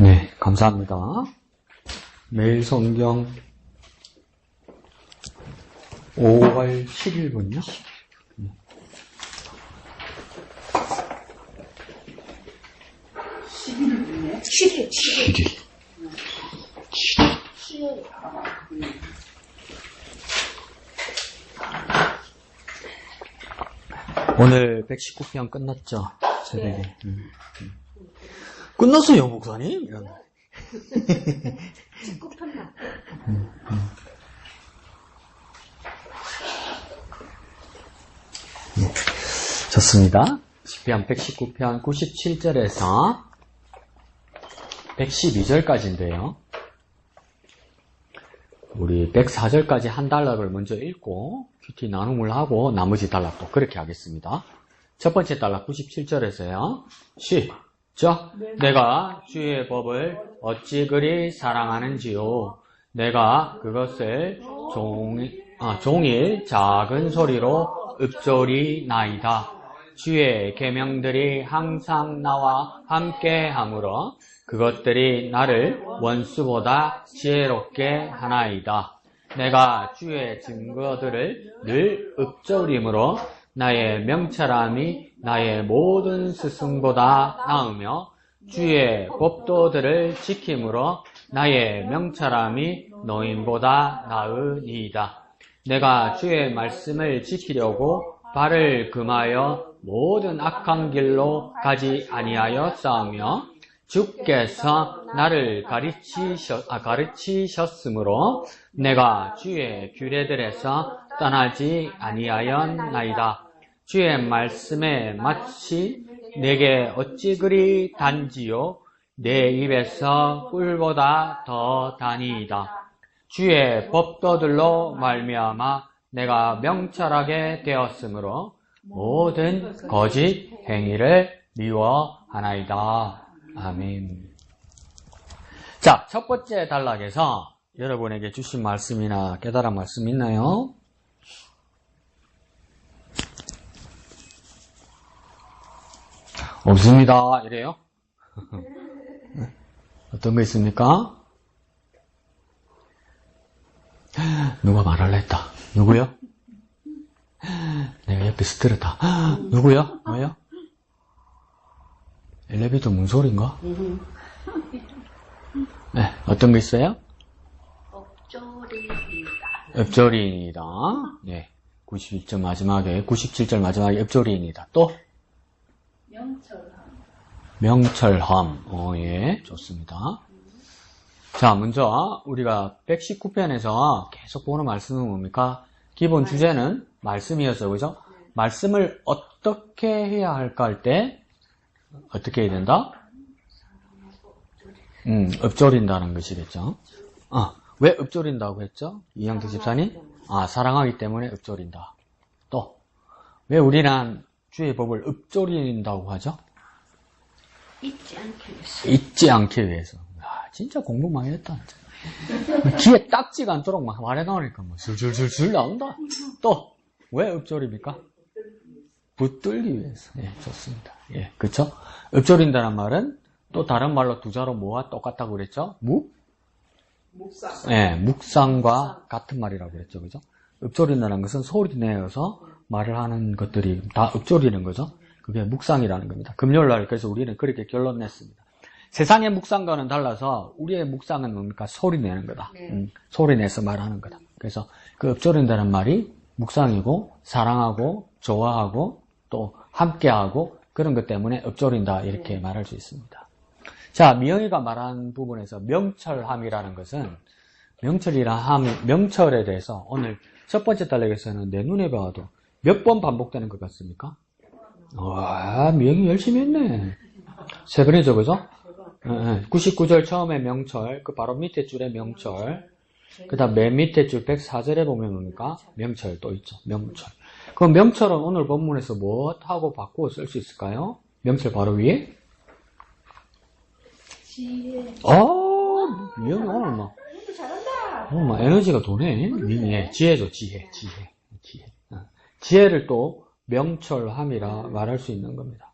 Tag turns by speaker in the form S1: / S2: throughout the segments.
S1: 네, 감사합니다. 매일 성경 5월 7일분요?
S2: 11일이네. 7일.
S1: 오늘 119편 끝났죠? 새벽에. 네. 끝났어요, 목사님? 이런.
S2: 19편 나.
S1: 좋습니다. 시편 119편 97절에서 112절까지인데요. 우리 104절까지 한 단락을 먼저 읽고 큐티 나눔을 하고 나머지 단락도 그렇게 하겠습니다. 첫 번째 단락 97절에서요. 시작. 내가 주의 법을 어찌 그리 사랑하는지요. 내가 그것을 종일 작은 소리로 읊조리나이다. 주의 계명들이 항상 나와 함께하므로 그것들이 나를 원수보다 지혜롭게 하나이다. 내가 주의 증거들을 늘 읊조림으로 나의 명철함이 나의 모든 스승보다 나으며 주의 법도들을 지킴으로 나의 명철함이 노인보다 나으니이다. 내가 주의 말씀을 지키려고 발을 금하여 모든 악한 길로 가지 아니하였사오며 주께서 나를 가르치셨으므로 내가 주의 규례들에서 떠나지 아니하였나이다. 주의 말씀에 마치 내게 어찌 그리 단지요 내 입에서 꿀보다 더 다니이다. 주의 법도들로 말미암아 내가 명철하게 되었으므로 모든 거짓 행위를 미워하나이다. 아멘. 자, 첫 번째 단락에서 여러분에게 주신 말씀이나 깨달은 말씀 있나요? 없습니다. 이래요? 어떤 거 있습니까? 누가 말할라 했다. 누구요? 내가 옆에서 들었다. 누구요? 뭐요? 엘리베이터 문 소리인가? 네, 어떤 거 있어요? 읊조리이다. 네, 91절 마지막에, 97절 마지막에 읊조리이다. 또? 명철함. 예, 좋습니다. 자, 먼저 우리가 119편에서 계속 보는 말씀은 뭡니까? 기본 주제는 말씀이었어요. 그죠? 말씀을 어떻게 해야 할까 할 때 어떻게 해야 된다? 읊조린다는 것이겠죠. 왜 읊조린다고 했죠? 이양태 집사님? 사랑하기 때문에 읊조린다. 또, 왜 우리는 주의 법을 읊조린다고 하죠? 잊지 않기 위해서. 진짜 공부 많이 했다. 귀에 딱지가 않도록 막 말해 나오니까 뭐 술술술술 나온다. 또, 왜 읊조립니까? 붙들기 위해서. 예, 좋습니다. 예, 그쵸? 읊조린다는 말은 또 다른 말로 두 자로 뭐와 똑같다고 그랬죠?
S2: 묵상.
S1: 예, 묵상과 같은 말이라고 그랬죠. 그죠? 읊조린다는 것은 소리 내어서 말을 하는 것들이 다 읊조리는 거죠. 그게 묵상이라는 겁니다. 금요일날 그래서 우리는 그렇게 결론 냈습니다. 세상의 묵상과는 달라서 우리의 묵상은 뭡니까? 소리 내는 거다. 소리 내서 말하는 거다. 그래서 그 읊조린다는 말이 묵상이고 사랑하고 좋아하고 또 함께하고 그런 것 때문에 읊조린다 이렇게 말할 수 있습니다. 자, 미영이가 말한 부분에서 명철함이라는 것은 명철에 대해서 오늘 첫 번째 단락에서는 내 눈에 봐도 몇 번 반복되는 것 같습니까? 와, 미영이 열심히 했네. 세 번이죠, 그죠? 99절 처음에 명철, 그 바로 밑에 줄에 명철, 그 다음 맨 밑에 줄 104절에 보면 뭡니까? 명철 또 있죠. 명철. 그 명철은 오늘 본문에서 무엇하고 바꾸어 쓸 수 있을까요? 명철 바로 위에?
S2: 지혜.
S1: 미영이 오늘 막.
S2: 잘한다.
S1: 오늘 막 에너지가 도네. 예, 지혜죠, 지혜. 지혜를 또 명철함이라 말할 수 있는 겁니다.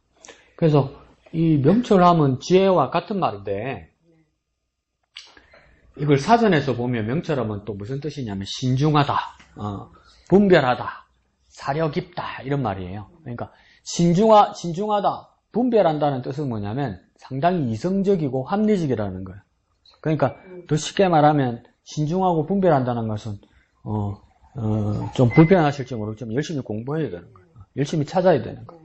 S1: 그래서 이 명철함은 지혜와 같은 말인데 이걸 사전에서 보면 명철하면 또 무슨 뜻이냐면 신중하다, 분별하다, 사려 깊다 이런 말이에요. 그러니까 신중하다, 분별한다는 뜻은 뭐냐면 상당히 이성적이고 합리적이라는 거예요. 그러니까 더 쉽게 말하면 신중하고 분별한다는 것은 좀 불편하실지 모르겠지만 열심히 공부해야 되는 거예요. 열심히 찾아야 되는 거예요.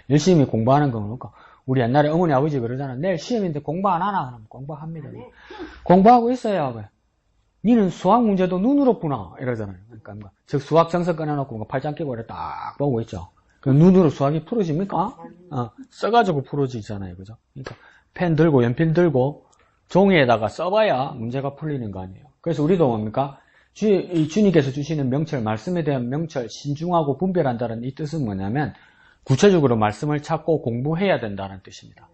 S1: 열심히 공부하는 건 그러니까 우리 옛날에 어머니 아버지 그러잖아. 내일 시험인데 공부 안 하나? 그러면 공부합니다. 공부하고 있어야 왜? 니는 수학 문제도 눈으로 푸나? 이러잖아요. 그러니까 즉 수학 정석 꺼내놓고 팔짱 끼고 이렇게 딱 보고 있죠. 그 눈으로 수학이 풀어집니까? 써가지고 풀어지잖아요. 그죠? 그러니까 펜 들고 연필 들고 종이에다가 써봐야 문제가 풀리는 거 아니에요. 그래서 우리도 뭡니까? 주님께서 주시는 명철, 말씀에 대한 명철, 신중하고 분별한다는 이 뜻은 뭐냐면 구체적으로 말씀을 찾고 공부해야 된다는 뜻입니다.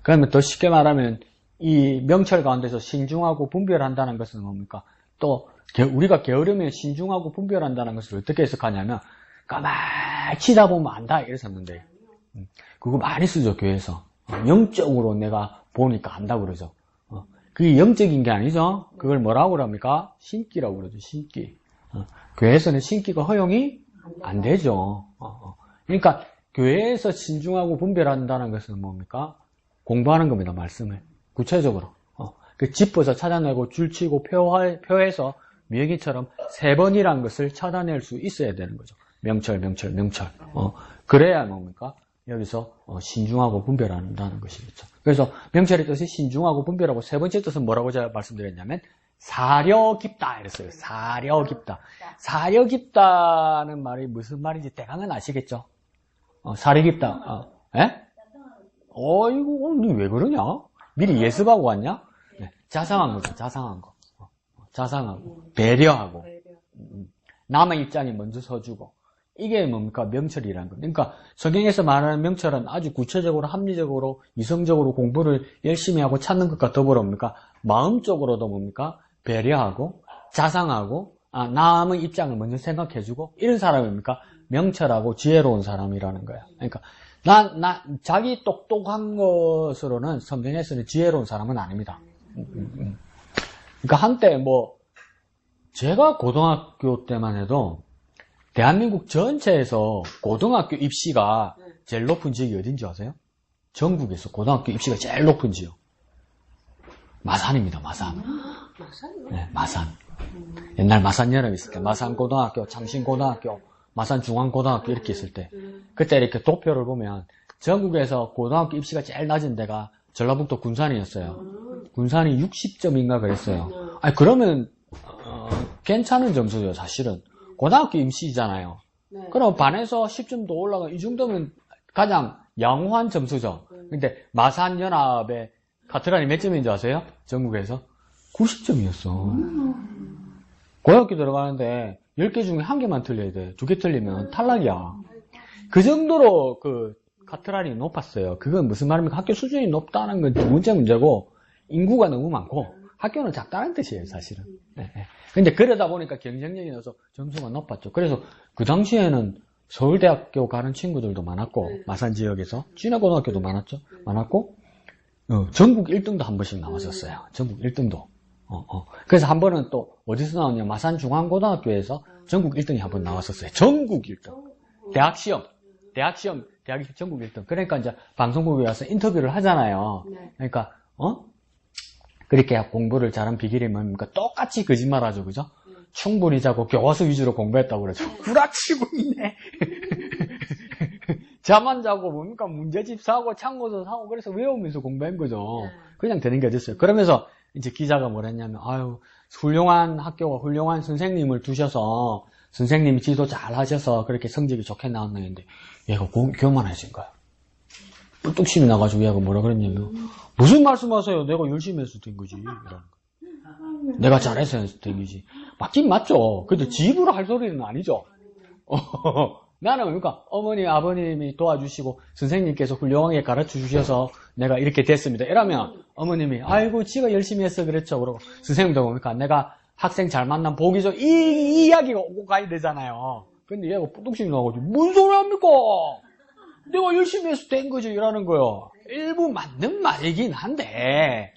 S1: 그러면 더 쉽게 말하면 이 명철 가운데서 신중하고 분별한다는 것은 뭡니까? 또 우리가 게으르면 신중하고 분별한다는 것을 어떻게 해석하냐면 가만히 치다 보면 안다 이랬었는데 그거 많이 쓰죠 교회에서. 영적으로 내가 보니까 안다 그러죠. 그게 영적인 게 아니죠. 그걸 뭐라고 그럽니까? 신기라고 그러죠. 신기. 교회에서는 신기가 허용이 안 되죠. 그러니까 교회에서 신중하고 분별한다는 것은 뭡니까? 공부하는 겁니다. 말씀을 구체적으로 그 짚어서 찾아내고 줄치고 표해서 미역이처럼 3번이란 것을 찾아낼 수 있어야 되는 거죠. 명철. 그래야 뭡니까? 여기서 신중하고 분별한다는 것이겠죠. 그래서 명철의 뜻이 신중하고 분별하고 세 번째 뜻은 뭐라고 제가 말씀드렸냐면 사려 깊다 이랬어요. 사려 깊다. 사려 깊다는 말이 무슨 말인지 대강은 아시겠죠? 사려 깊다. 예? 이거 니 왜 그러냐? 미리 예습하고 왔냐? 네, 자상한 거죠. 자상한 거. 자상하고 배려하고 남의 입장에 먼저 서주고 이게 뭡니까? 명철이라는 거. 그러니까 성경에서 말하는 명철은 아주 구체적으로 합리적으로 이성적으로 공부를 열심히 하고 찾는 것과 더불어 뭡니까? 마음적으로도 뭡니까? 배려하고 자상하고 남의 입장을 먼저 생각해주고 이런 사람입니까? 명철하고 지혜로운 사람이라는 거야. 그러니까 자기 똑똑한 것으로는 성경에서는 지혜로운 사람은 아닙니다. 그러니까 한때 제가 고등학교 때만 해도 대한민국 전체에서 고등학교 입시가 제일 높은 지역이 어딘지 아세요? 전국에서 고등학교 입시가 제일 높은 지역. 마산입니다, 마산. 네, 마산. 옛날 마산 여름 있을 때, 마산고등학교, 창신고등학교, 마산중앙고등학교 이렇게 있을 때, 그때 이렇게 도표를 보면 전국에서 고등학교 입시가 제일 낮은 데가 전라북도 군산이었어요. 군산이 60점인가 그랬어요. 그러면, 괜찮은 점수죠, 사실은. 고등학교 입시잖아요. 네. 그럼 반에서 10점 더 올라가 이 정도면 가장 양호한 점수죠. 근데 마산연합의 카트란이 몇 점인지 아세요? 전국에서 90점이었어. 고등학교 들어가는데 10개 중에 1개만 틀려야 돼. 2개 틀리면 탈락이야. 그 정도로 그 카트란이 높았어요. 그건 무슨 말입니까? 학교 수준이 높다는 건 두 번째 문제고 인구가 너무 많고 학교는 작다는 뜻이에요, 사실은. 네. 근데 그러다 보니까 경쟁력이 나서 점수가 높았죠. 그래서 그 당시에는 서울대학교 가는 친구들도 많았고, 마산 지역에서 진해고등학교도 많았고, 전국 1등도 한 번씩 나왔었어요. 전국 1등도. 그래서 한 번은 또 어디서 나왔냐? 마산 중앙고등학교에서 전국 1등이 한 번 나왔었어요. 전국 1등. 대학 시험 전국 1등. 그러니까 이제 방송국에 와서 인터뷰를 하잖아요. 그러니까 그렇게 공부를 잘한 비결이 뭡니까? 똑같이 거짓말하죠, 그죠? 충분히 자고 교과서 위주로 공부했다고 그러죠. 구라치고 있네. 잠안 자고 뭡니까? 문제집 사고 참고서 사고 그래서 외우면서 공부한 거죠. 그냥 되는 게 어딨어요. 그러면서 이제 기자가 뭐랬냐면, 훌륭한 학교와 훌륭한 선생님을 두셔서 선생님이 지도 잘 하셔서 그렇게 성적이 좋게 나왔는데 얘가 교만해진 거야. 뿔뚝심이 나가지고 얘가 뭐라 그랬냐면 무슨 말씀하세요? 내가 열심히 해서 된 거지. 내가 잘해서 해서 된 거지. 맞긴 맞죠. 근데 집으로 할 소리는 아니죠. 나는 그러니까 어머니, 아버님이 도와주시고 선생님께서 훌륭하게 가르쳐 주셔서 내가 이렇게 됐습니다. 이러면 어머님이 아이고 지가 열심히 해서 그랬죠. 그러고 선생님도 뭡니까? 내가 학생 잘 만난 복이죠. 이 이야기가 오고 가야 되잖아요. 근데 얘가 뿔뚝심이 나가지고 뭔 소리 합니까? 내가 열심히 해서 된 거지 이라는 거요. 일부 맞는 말이긴 한데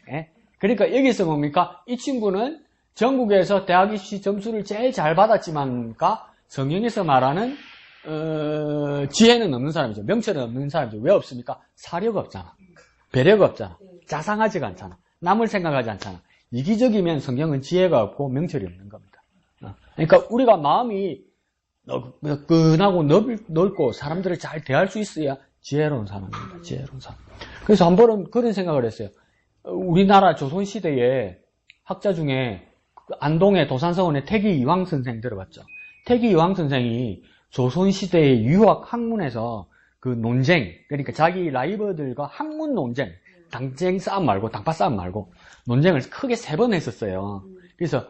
S1: 그러니까 여기서 뭡니까? 이 친구는 전국에서 대학 입시 점수를 제일 잘 받았지만가 성경에서 말하는 지혜는 없는 사람이죠. 명철은 없는 사람이죠. 왜 없습니까? 사려가 없잖아. 배려가 없잖아. 자상하지가 않잖아. 남을 생각하지 않잖아. 이기적이면 성경은 지혜가 없고 명철이 없는 겁니다. 그러니까 우리가 마음이 끈하고 넓고 사람들을 잘 대할 수 있어야 지혜로운 사람입니다. 지혜로운 사람. 그래서 한 번은 그런 생각을 했어요. 우리나라 조선시대에 학자 중에 안동의 도산서원의 태기 이황 선생 들어봤죠? 태기 이황 선생이 조선시대의 유학 학문에서 그 논쟁, 그러니까 자기 라이벌들과 학문 논쟁, 당쟁 싸움 말고, 당파 싸움 말고, 논쟁을 크게 3번 했었어요. 그래서,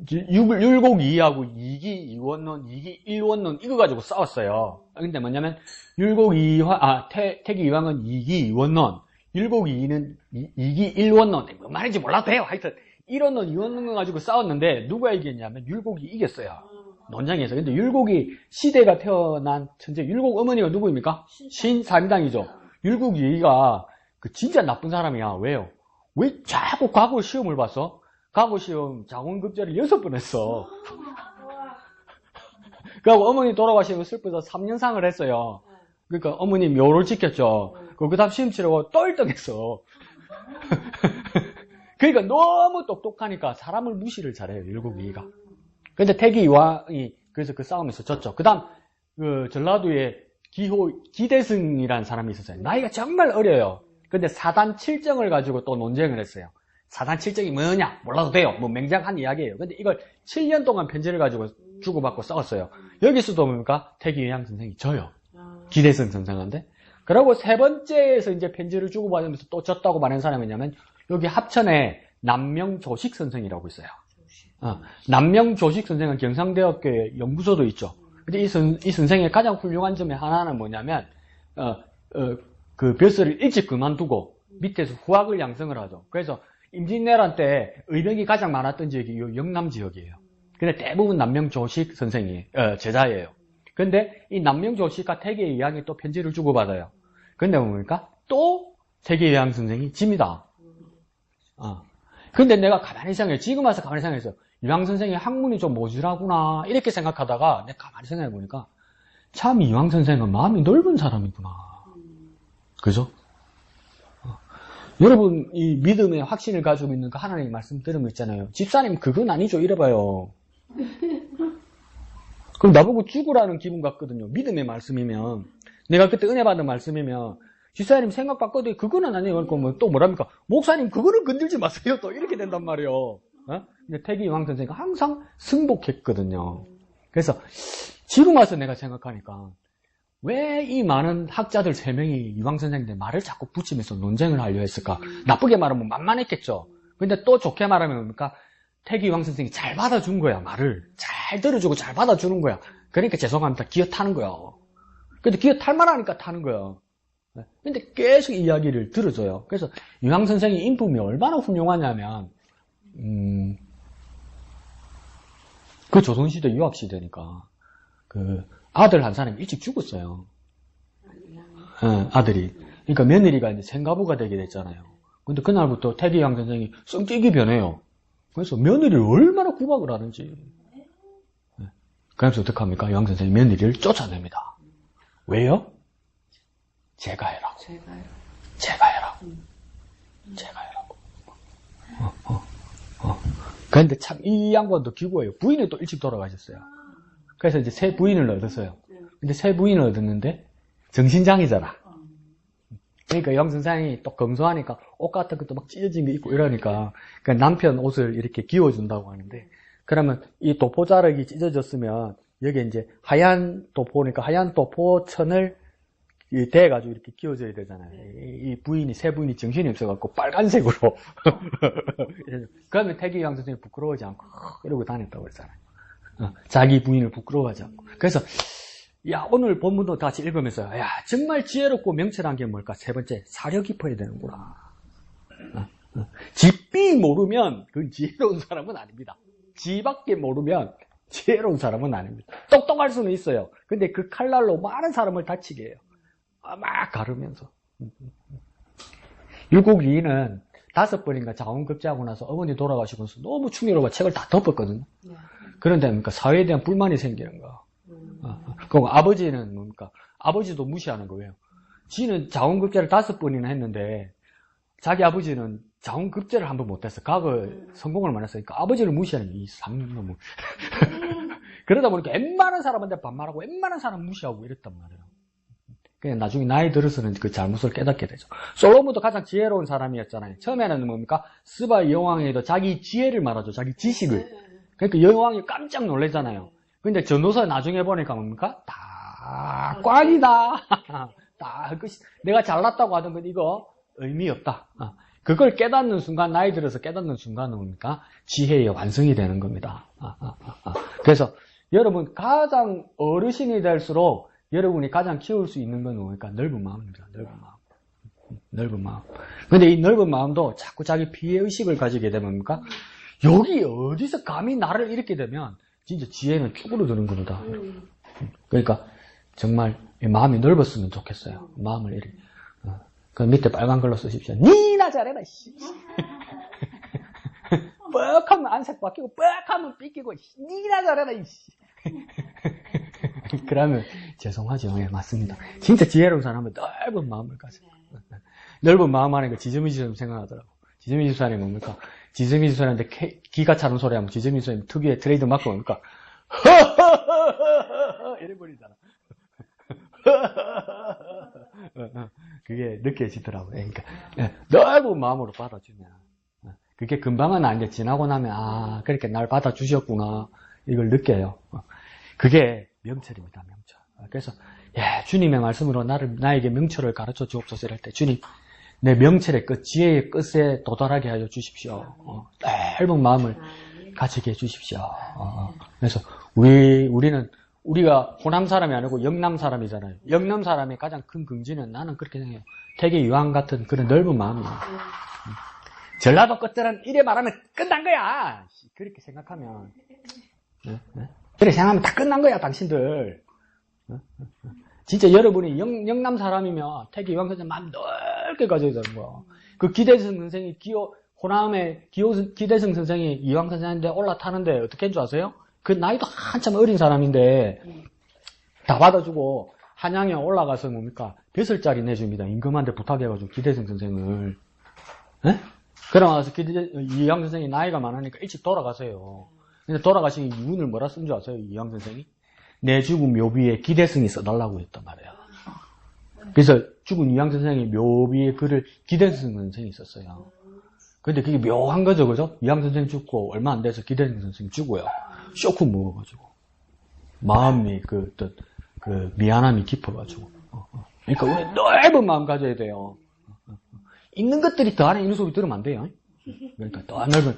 S1: 율곡이하고 이기 이원론, 이기 일원론, 이거 가지고 싸웠어요. 근데 뭐냐면, 태기 이황은 이기 이원론, 율곡이는 이기 일원론, 뭐 말인지 몰라도 돼요. 하여튼, 일원론, 이원론 가지고 싸웠는데, 누가 이겼냐면, 율곡이 이겼어요. 논쟁에서. 근데 율곡이 시대가 태어난 천재, 율곡 어머니가 누구입니까? 신사임당이죠. 율곡 얘가 진짜 나쁜 사람이야. 왜요? 왜 자꾸 과거 시험을 봤어? 과거 시험 자원급제를 6번 했어. 그리고 어머니 돌아가시면 슬퍼서 3년상을 했어요. 그러니까 어머니 묘를 지켰죠. 그 다음 시험 치려고 또 1등했어. 그러니까 너무 똑똑하니까 사람을 무시를 잘해요. 율곡이가. 근데 태기 이황이 그래서 그 싸움에서 졌죠. 그 다음 전라도에 기대승이라는 사람이 있었어요. 나이가 정말 어려요. 근데 사단 칠정을 가지고 또 논쟁을 했어요. 사단 칠정이 뭐냐? 몰라도 돼요. 뭐 맹장한 이야기예요. 근데 이걸 7년 동안 편지를 가지고 주고받고 싸웠어요. 여기서도 뭡니까? 태기 이황 선생이 져요. 기대승 선생한테. 그리고 3번째에서 이제 편지를 주고받으면서 또 졌다고 말하는 사람이 있냐면 여기 합천에 남명조식 선생이라고 있어요. 남명조식 선생은 경상대학교에 연구소도 있죠. 근데 이 선생의 가장 훌륭한 점의 하나는 뭐냐면, 그 벼슬을 일찍 그만두고 밑에서 후학을 양성을 하죠. 그래서 임진왜란 때 의병이 가장 많았던 지역이 이 영남 지역이에요. 근데 대부분 남명조식 선생이, 제자예요. 근데 이 남명조식과 태계 이황이 또 편지를 주고받아요. 근데 뭡니까? 또 태계 이황 선생이 집니다. 근데 내가 가만히 생각해요. 지금 와서 가만히 생각했어요. 이황 선생이 학문이 좀 모자라구나 이렇게 생각하다가 내가 가만히 생각해보니까 참 이황 선생은 마음이 넓은 사람이구나. 그죠? 여러분 이 믿음의 확신을 가지고 있는 그 하나님의 말씀 들으면 있잖아요. 집사님 그건 아니죠 이래봐요. 그럼 나보고 죽으라는 기분 같거든요. 믿음의 말씀이면 내가 그때 은혜 받은 말씀이면 집사님 생각 바꿔도 그거는 아니에요. 그러니까 또 뭐랍니까? 목사님 그거는 건들지 마세요. 또 이렇게 된단 말이에요. 근데 태기 이황 선생이 항상 승복했거든요. 그래서 지금 와서 내가 생각하니까 왜 이 많은 학자들 3명이 이황 선생님한테 말을 자꾸 붙이면서 논쟁을 하려 했을까? 나쁘게 말하면 만만했겠죠. 근데 또 좋게 말하면 뭡니까? 태기 이황 선생이 잘 받아준 거야. 말을 잘 들어주고 잘 받아주는 거야. 그러니까 죄송합니다. 기어 타는 거야. 근데 기어 탈만 하니까 타는 거야. 근데 계속 이야기를 들어줘요. 그래서 이황 선생의 인품이 얼마나 훌륭하냐면 그 조선시대 유학시대니까 그 아들 한 사람이 일찍 죽었어요. 아들이. 그러니까 며느리가 이제 생가부가 되게 됐잖아요. 근데 그날부터 태기 이황 선생이 성격이 변해요. 그래서 며느리를 얼마나 구박을 하는지. 그래서 어떻게 합니까? 이황 선생이 며느리를 쫓아냅니다. 왜요? 제가 해라고. 제가 해라고. 제가 해라고. 그런데 참 이 양반도 기구예요. 부인이 또 일찍 돌아가셨어요. 그래서 이제 새 부인을 얻었어요. 근데 새 부인을 얻었는데 정신장이잖아. 그러니까 이황 선생이 또 검소하니까 옷 같은 것도 막 찢어진 게 있고 이러니까 그러니까 남편 옷을 이렇게 기워준다고 하는데 그러면 이 도포자락이 찢어졌으면 여기 이제 하얀 도포니까 하얀 도포천을 대가지고 이렇게 끼워줘야 되잖아요. 이 부인이, 새 부인이 정신이 없어갖고 빨간색으로. 그러면 태기 이황 선생이 부끄러워하지 않고, 이러고 다녔다고 그랬잖아요. 자기 부인을 부끄러워하지 않고. 그래서, 야, 오늘 본문도 같이 읽으면서, 야, 정말 지혜롭고 명철한 게 뭘까? 3번째, 사려 깊어야 되는구나. 지비 모르면, 그건 지혜로운 사람은 아닙니다. 지밖에 모르면, 지혜로운 사람은 아닙니다. 똑똑할 수는 있어요. 근데 그 칼날로 많은 사람을 다치게 해요. 막 가르면서. 율곡이는 5번인가 자원급제하고 나서 어머니 돌아가시고 나서 너무 충격을 받아 책을 다 덮었거든요.
S2: 네.
S1: 그런데 뭡니까? 사회에 대한 불만이 생기는 거. 그리고 아버지는 뭡니까? 아버지도 무시하는 거예요. 지는 자원급제를 5번이나 했는데 자기 아버지는 자원급제를 한 번 못했어. 과거에 성공을 못 했으니까 아버지를 무시하는 이 상놈을. 그러다 보니까 웬만한 사람한테 반말하고 웬만한 사람 무시하고 이랬단 말이에요. 그냥 나중에 나이 들어서는 그 잘못을 깨닫게 되죠. 솔로몬도 가장 지혜로운 사람이었잖아요. 처음에는 뭡니까? 스바 여왕에도 자기 지혜를 말하죠. 자기 지식을. 그러니까 여왕이 깜짝 놀라잖아요. 근데 전도서 나중에 보니까 뭡니까? 다 꽝이다. 다 내가 잘났다고 하던 건 이거 의미 없다. 그걸 깨닫는 순간, 나이 들어서 깨닫는 순간은 뭡니까? 지혜의 완성이 되는 겁니다. 그래서 여러분 가장 어르신이 될수록 여러분이 가장 키울 수 있는 건 뭡니까? 넓은 마음입니다. 넓은 마음. 넓은 마음. 근데 이 넓은 마음도 자꾸 자기 피해의식을 가지게 되면 뭡니까? 여기 어디서 감히 나를 이렇게 되면 진짜 지혜는 쭈그러드는 겁니다. 그러니까 정말 마음이 넓었으면 좋겠어요. 마음을 이렇게. 그 밑에 빨간 글로 쓰십시오. 니나 잘해라, 씨. 뻑하면 안색 바뀌고, 뻑하면 삐끼고, 니나 잘해라, 이씨. 그러면 죄송하죠. 예, 맞습니다. 진짜 지혜로운 사람은 넓은 마음을 가져요. 넓은 마음 하니까 지저미지저미 생각하더라고. 지저미지저미 뭡니까? 지저미지저미한테 기가 차는 소리 하면 지저미지저미 특유의 트레이드 마크 뭡니까? 이래버리잖아. 그게 느껴지더라고요. 그러니까 넓은 마음으로 받아주면 그게 금방은 아닌데 지나고 나면 그렇게 날 받아주셨구나 이걸 느껴요. 그게 명철입니다. 명철. 그래서 주님의 말씀으로 나에게 명철을 가르쳐 주옵소서 이럴 때 주님 내 명철의 끝, 지혜의 끝에 도달하게 하여 주십시오. 넓은 마음을 가지게 해 주십시오. 그래서 우리가 호남 사람이 아니고 영남 사람이잖아요. 영남 사람의 가장 큰 긍지는 나는 그렇게 생각해요. 태계 유황 같은 그런 넓은 마음이에요. 전라도 것들은 이래 말하면 끝난 거야. 그렇게 생각하면. 그렇게 생각하면 다 끝난 거야, 당신들. 진짜 여러분이 영남 사람이면 태계 유황 선생 마음 넓게 가져야 되는 거야. 그 기대성 선생이 호남의 기대성 선생이 이황 선생한테 올라타는데 어떻게 한 줄 아세요? 그 나이도 한참 어린 사람인데 다 받아주고 한양에 올라가서 뭡니까? 벼슬자리 내줍니다. 임금한테 부탁해가지고 기대성 선생을. 그러면서 이황 선생이 나이가 많으니까 일찍 돌아가세요. 근데 돌아가신 이유를 뭐라 쓴 줄 아세요? 이황 선생이? 내 죽은 묘비에 기대성이 써달라고 했단 말이에요. 그래서 죽은 이황 선생이 묘비에 글을 기대성 선생이 썼어요. 근데 그게 묘한 거죠, 그죠? 이황 선생 죽고 얼마 안 돼서 기대성 선생 죽고요. 쇼크 먹어가지고. 마음이 미안함이 깊어가지고. 그러니까 우리 넓은 마음 가져야 돼요. 있는 것들이 더 안에 있는 소리 들으면 안 돼요. 그러니까 더 넓은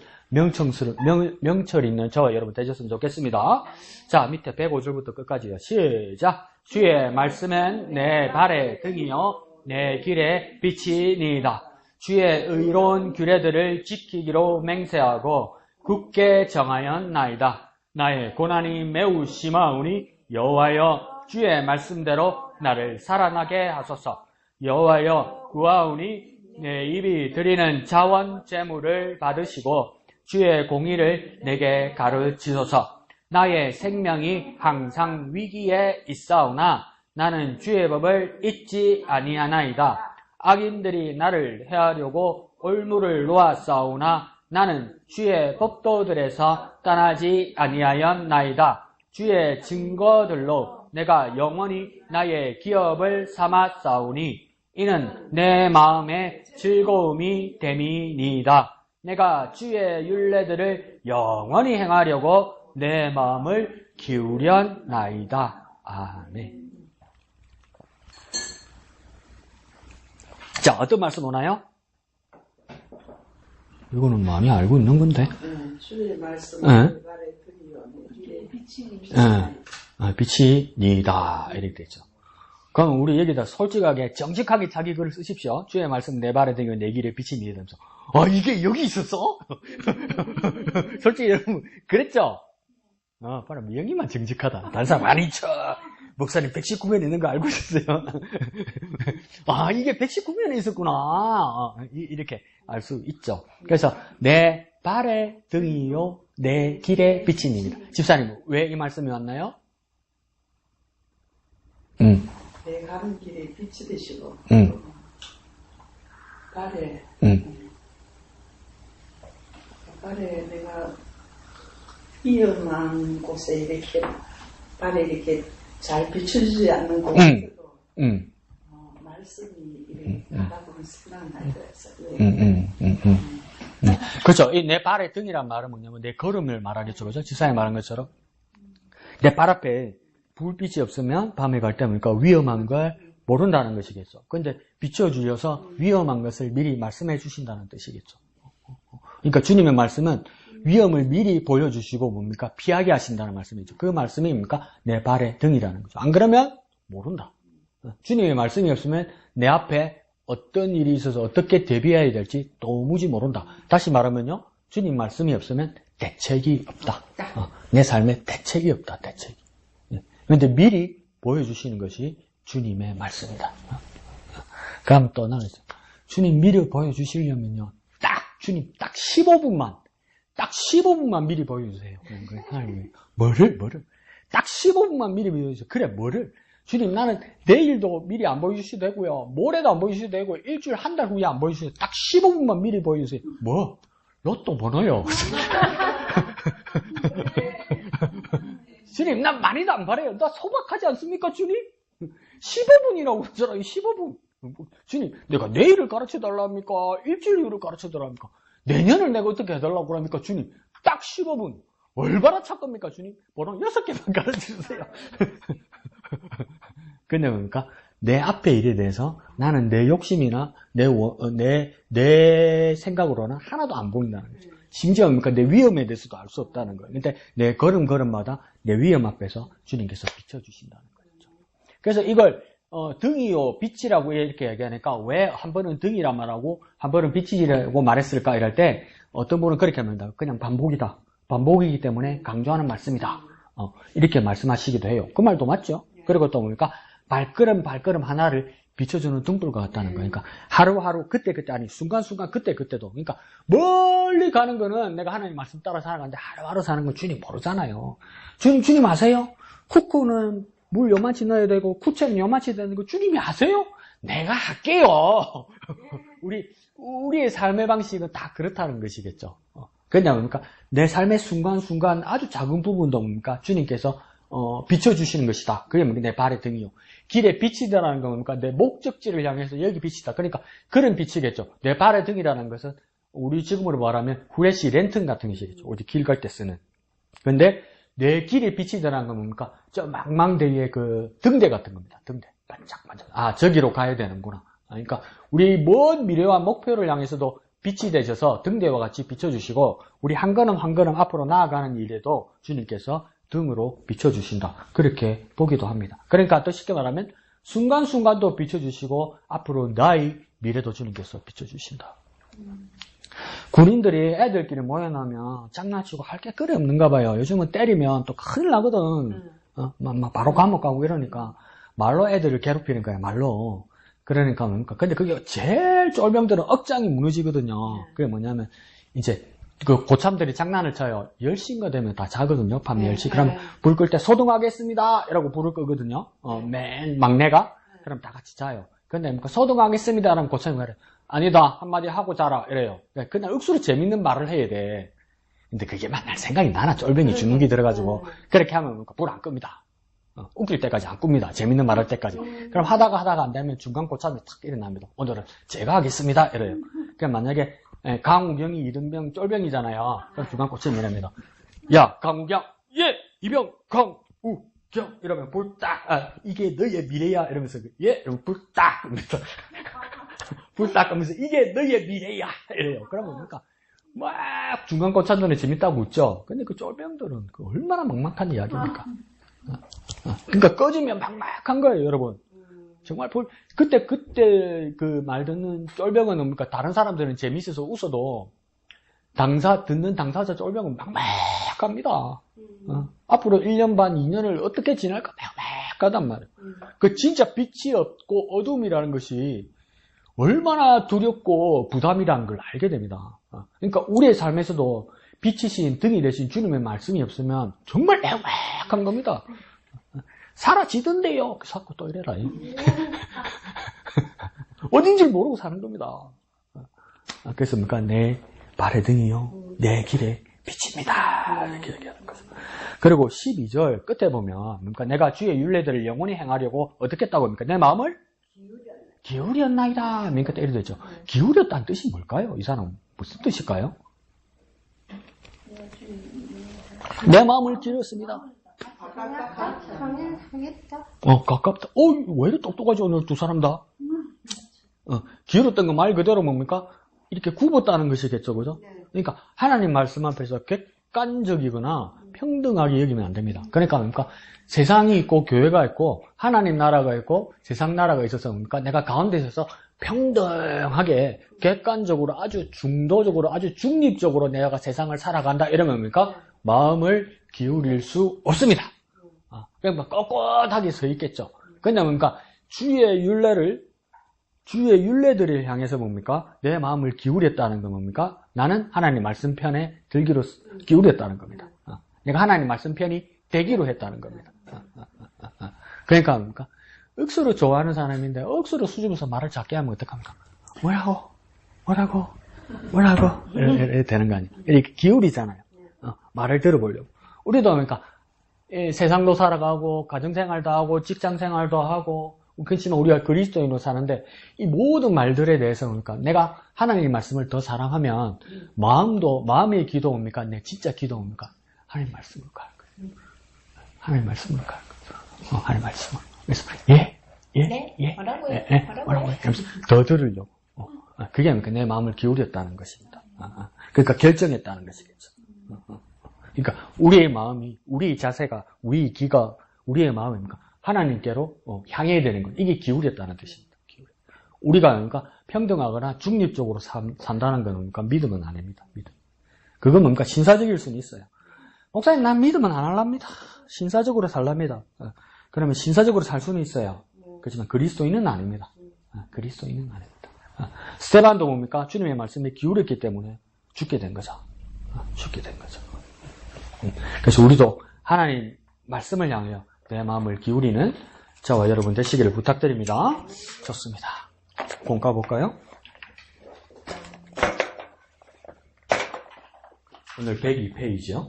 S1: 명철 있는 저와 여러분 되셨으면 좋겠습니다. 자, 밑에 105줄부터 끝까지요. 시작. 주의 말씀은 내 발의 등이요 내 길의 빛이니이다. 주의 의로운 규례들을 지키기로 맹세하고 굳게 정하였나이다. 나의 고난이 매우 심하오니 여호와여 주의 말씀대로 나를 살아나게 하소서. 여호와여 구하오니 내 입이 드리는 자원 제물을 받으시고 주의 공의를 내게 가르치소서. 나의 생명이 항상 위기에 있사오나 나는 주의 법을 잊지 아니하나이다. 악인들이 나를 해하려고 올무를 놓았사오나 나는 주의 법도들에서 떠나지 아니하였나이다. 주의 증거들로 내가 영원히 나의 기업을 삼았사오니 이는 내 마음의 즐거움이 됨이니이다. 내가 주의 율례들을 영원히 행하려고 내 마음을 기울였나이다. 아멘. 자, 어떤 말씀 오나요? 이거는 많이 알고 있는 건데.
S2: 주의 말씀을 발에 드리어 내 빛이
S1: 빛이 니다 이렇게 되죠. 그럼 우리 여기다 솔직하게 정직하게 자기 글을 쓰십시오. 주의 말씀 내 발에 드리어 내 길에 빛이 니다 하면서 이게 여기 있었어? 솔직히 여러분 그랬죠? 바로 여기만 정직하다. 다른 사람 많이 쳐. 목사님 119면 있는 거 알고 있었어요. 아, 이게 119면에 있었구나. 이렇게 알 수 있죠. 그래서 내 발의 등이요, 내 길의 빛이니이다. 집사님, 왜 이 말씀이 왔나요?
S2: 내 가는 길에 빛이 되시고 발에 내가 위험한 곳에 이렇게 발에 이렇게 잘 비춰지지 않는 곳에서도 말씀이 이렇게 가다 보면 생각날 거였어요.
S1: 그렇죠. 이 내 발의 등이란 말은 뭐냐면 내 걸음을 말하겠죠. 그죠? 지사님 말한 것처럼 내 발 앞에 불빛이 없으면 밤에 갈 때 보니까 위험한 걸 모른다는 것이겠죠. 그런데 비춰주셔서 위험한 것을 미리 말씀해 주신다는 뜻이겠죠. 그러니까 주님의 말씀은 위험을 미리 보여주시고 뭡니까? 피하게 하신다는 말씀이죠. 그 말씀이 뭡니까? 내 발의 등이라는 거죠. 안 그러면 모른다. 주님의 말씀이 없으면 내 앞에 어떤 일이 있어서 어떻게 대비해야 될지 도무지 모른다. 다시 말하면요. 주님 말씀이 없으면 대책이 없다. 내 삶에 대책이 없다. 대책이. 그런데 미리 보여주시는 것이 주님의 말씀이다. 그럼 또 나는 주님 미리 보여주시려면요. 주님 딱 15분만 미리 보여주세요. 뭐를? 딱 15분만 미리 보여주세요. 그래, 뭐를? 주님, 나는 내일도 미리 안 보여주셔도 되고요. 모레도 안 보여주셔도 되고, 일주일, 한 달 후에 안 보여주셔도 딱 15분만 미리 보여주세요. 뭐? 로또 번호요. 주님, 난 많이도 안 바래요. 나 소박하지 않습니까, 주님? 15분이라고 그러잖아요, 15분. 주님, 내가 내일을 가르쳐달라 합니까? 일주일 후를 가르쳐달라 합니까? 내년을 내가 어떻게 해달라고 그럽니까? 주님, 딱 15분. 얼마나 찰 겁니까, 주님? 번호 6개만 가르쳐주세요. 근데 뭡니까? 내 앞의 일에 대해서 나는 내 욕심이나 내 생각으로는 하나도 안 보인다는 거죠. 심지어 뭡니까? 내 위험에 대해서도 알 수 없다는 거예요. 근데 내 걸음걸음마다 내 위험 앞에서 주님께서 비춰주신다는 거죠. 그래서 이걸 등이요, 빛이라고 이렇게 얘기하니까 왜 한 번은 등이란 말하고 한 번은 빛이라고 말했을까 이럴 때 어떤 분은 그렇게 합니다. 그냥 반복이다. 반복이기 때문에 강조하는 말씀이다. 이렇게 말씀하시기도 해요. 그 말도 맞죠? 그리고 또 뭡니까? 발걸음 하나를 비춰주는 등불과 같다는 거예요. 그러니까 하루하루 그때 아니 순간순간 그때도 그러니까 멀리 가는 거는 내가 하나님 말씀 따라 살아가는데 하루하루 사는 건 주님 모르잖아요. 주님 아세요? 쿠쿠는 물 요만치 넣어야 되고 쿠체는 요만치 되는 거 주님이 아세요? 내가 할게요. 우리의 삶의 방식은 다 그렇다는 것이겠죠. 그냥 뭡니까? 내 삶의 순간순간 아주 작은 부분도 뭡니까? 주님께서 비춰주시는 것이다. 그게 내 발의 등이요. 길에 빛이다라는 건 뭡니까? 내 목적지를 향해서 여기 빛이다. 그러니까 그런 빛이겠죠. 내 발의 등이라는 것은 우리 지금으로 말하면 후레쉬 랜턴 같은 것이겠죠. 우리 길 갈 때 쓰는. 근데 내 길에 빛이다라는 건 뭡니까? 저 망망대의 그 등대 같은 겁니다. 등대. 반짝반짝. 아, 저기로 가야 되는구나. 그러니까 우리 먼 미래와 목표를 향해서도 빛이 되셔서 등대와 같이 비춰주시고 우리 한 걸음 한 걸음 앞으로 나아가는 일에도 주님께서 등으로 비춰주신다. 그렇게 보기도 합니다. 그러니까 또 쉽게 말하면 순간순간도 비춰주시고 앞으로 나의 미래도 주님께서 비춰주신다. 군인들이 애들끼리 모여나면 장난치고 할 게 그리 없는가 봐요. 요즘은 때리면 또 큰일 나거든. 막 바로 감옥 가고 이러니까 말로 애들을 괴롭히는 거야. 말로. 그러니까 뭡니까? 근데 그게 제일 쫄병들은 억장이 무너지거든요. 그게 뭐냐면 이제 그 고참들이 장난을 쳐요. 10시인가 되면 다 자거든요. 밤 10시. 그럼 불 끌 때 소등하겠습니다. 이라고 불을 끄거든요. 맨 막내가. 그럼 다 같이 자요. 근데 뭡니까? 소등하겠습니다. 라면 고참이 말해요. 아니다. 한마디 하고 자라. 이래요. 그냥 억수로 재밌는 말을 해야 돼. 근데 그게 만날 생각이 나나. 쫄병이 주눅이 들어가지고. 그렇게 하면 뭡니까? 불 안 끕니다. 웃길 때까지 안 꿉니다. 재밌는 말 할 때까지. 그럼 하다가 안 되면 중간 고참이 탁 일어납니다. 오늘은 제가 하겠습니다. 이래요. 그럼 만약에 강우경이 이등병 쫄병이잖아요. 그럼 중간 고참이 이랍니다. 야, 강우경, 예, 이병, 강우경. 이러면 불 딱, 이게 너의 미래야. 이러면서, 예, 이러면 불 딱 끕니다. 불 딱 끄면서, 이게 너의 미래야. 이래요. 그러면 뭡니까? 막 중간 고참들은 재밌다고 웃죠. 근데 그 쫄병들은 얼마나 막막한 이야기입니까? 그러니까 꺼지면 막막한 거예요, 여러분. 정말 그때 그 말 듣는 쫄병은 뭡니까? 다른 사람들은 재밌어서 웃어도 듣는 당사자 쫄병은 막막합니다. 앞으로 1년 반, 2년을 어떻게 지낼까 끔찍하단 말이에요. 그 진짜 빛이 없고 어둠이라는 것이 얼마나 두렵고 부담이라는 걸 알게 됩니다. 그러니까 우리의 삶에서도 빛이신 등이 되신 주님의 말씀이 없으면 정말 애매한 겁니다. 사라지던데요. 자꾸 또 이래라. 어딘지 모르고 사는 겁니다. 그래서 뭔가 내 발의 등이요, 내 길의 빛입니다. 이렇게 얘기하는 거죠. 그리고 12절 끝에 보면, 그러니까 내가 주의 율례들을 영원히 행하려고 어떻게 했다고 합니까? 내 마음을 기울였나이다. 그러니까 이렇게 되죠. 기울였다는 뜻이 뭘까요? 이 사람 무슨 뜻일까요? 내 마음을 기울였습니다. 가깝다. 왜 이렇게 똑똑하지 오늘 두 사람 다? 기울였던 거 말 그대로 뭡니까? 이렇게 굽었다는 것이겠죠, 그죠? 그러니까 하나님 말씀 앞에서 객관적이거나 평등하게 여기면 안 됩니다. 그러니까 뭡니까? 세상이 있고 교회가 있고 하나님 나라가 있고 세상 나라가 있어서 뭡니까? 내가 가운데 있어서 평등하게 객관적으로 아주 중도적으로 아주 중립적으로 내가 세상을 살아간다 이러면 뭡니까? 마음을 기울일 수 없습니다. 그러니까 꼿꼿하게 서 있겠죠. 그러니까 뭡니까? 주의 율례들을 향해서 뭡니까? 내 마음을 기울였다는 건 뭡니까? 나는 하나님 말씀 편에 들기로 기울였다는 겁니다. 내가 하나님 말씀 편이 되기로 했다는 겁니다. 그러니까 뭡니까? 억수로 좋아하는 사람인데 억수로 수줍어서 말을 작게 하면 어떡합니까? 뭐라고? 이렇게 되는 거 아니에요? 이렇게 기울이잖아요. 말을 들어보려고. 우리도 그러니까 세상도 살아가고 가정생활도 하고 직장생활도 하고 그렇지만 우리가 그리스도인으로 사는데 이 모든 말들에 대해서 그러니까 내가 하나님의 말씀을 더 사랑하면 마음의 기도 옵니까? 내 진짜 기도 옵니까? 하나님 말씀으로 갈 거예요. 하나님 말씀으로 갈 거예요. 하나님 말씀으로. 그래서 뭐라고요? 더 들으려고. 그게 뭡니까? 내 마음을 기울였다는 것입니다. 그러니까 결정했다는 것이겠죠. 그러니까 우리의 마음이, 우리의 자세가, 우리의 기가, 우리의 마음입니까? 하나님께로 향해야 되는 것. 이게 기울였다는 뜻입니다. 우리가 그러니까 평등하거나 중립적으로 산다는 건 그러니까 믿음은 아닙니다. 믿음. 그건 뭔가 신사적일 수는 있어요. 목사님, 난 믿음은 안 할랍니다. 신사적으로 살랍니다. 그러면 신사적으로 살 수는 있어요. 그렇지만 그리스도인은 아닙니다. 그리스도인은 아닙니다. 스테반도 뭡니까? 주님의 말씀에 기울였기 때문에 죽게 된 거죠. 죽게 된 거죠. 그래서 우리도 하나님 말씀을 향하여 내 마음을 기울이는 저와 여러분 되시기를 부탁드립니다. 좋습니다. 공 가볼까요? 오늘 102페이지요.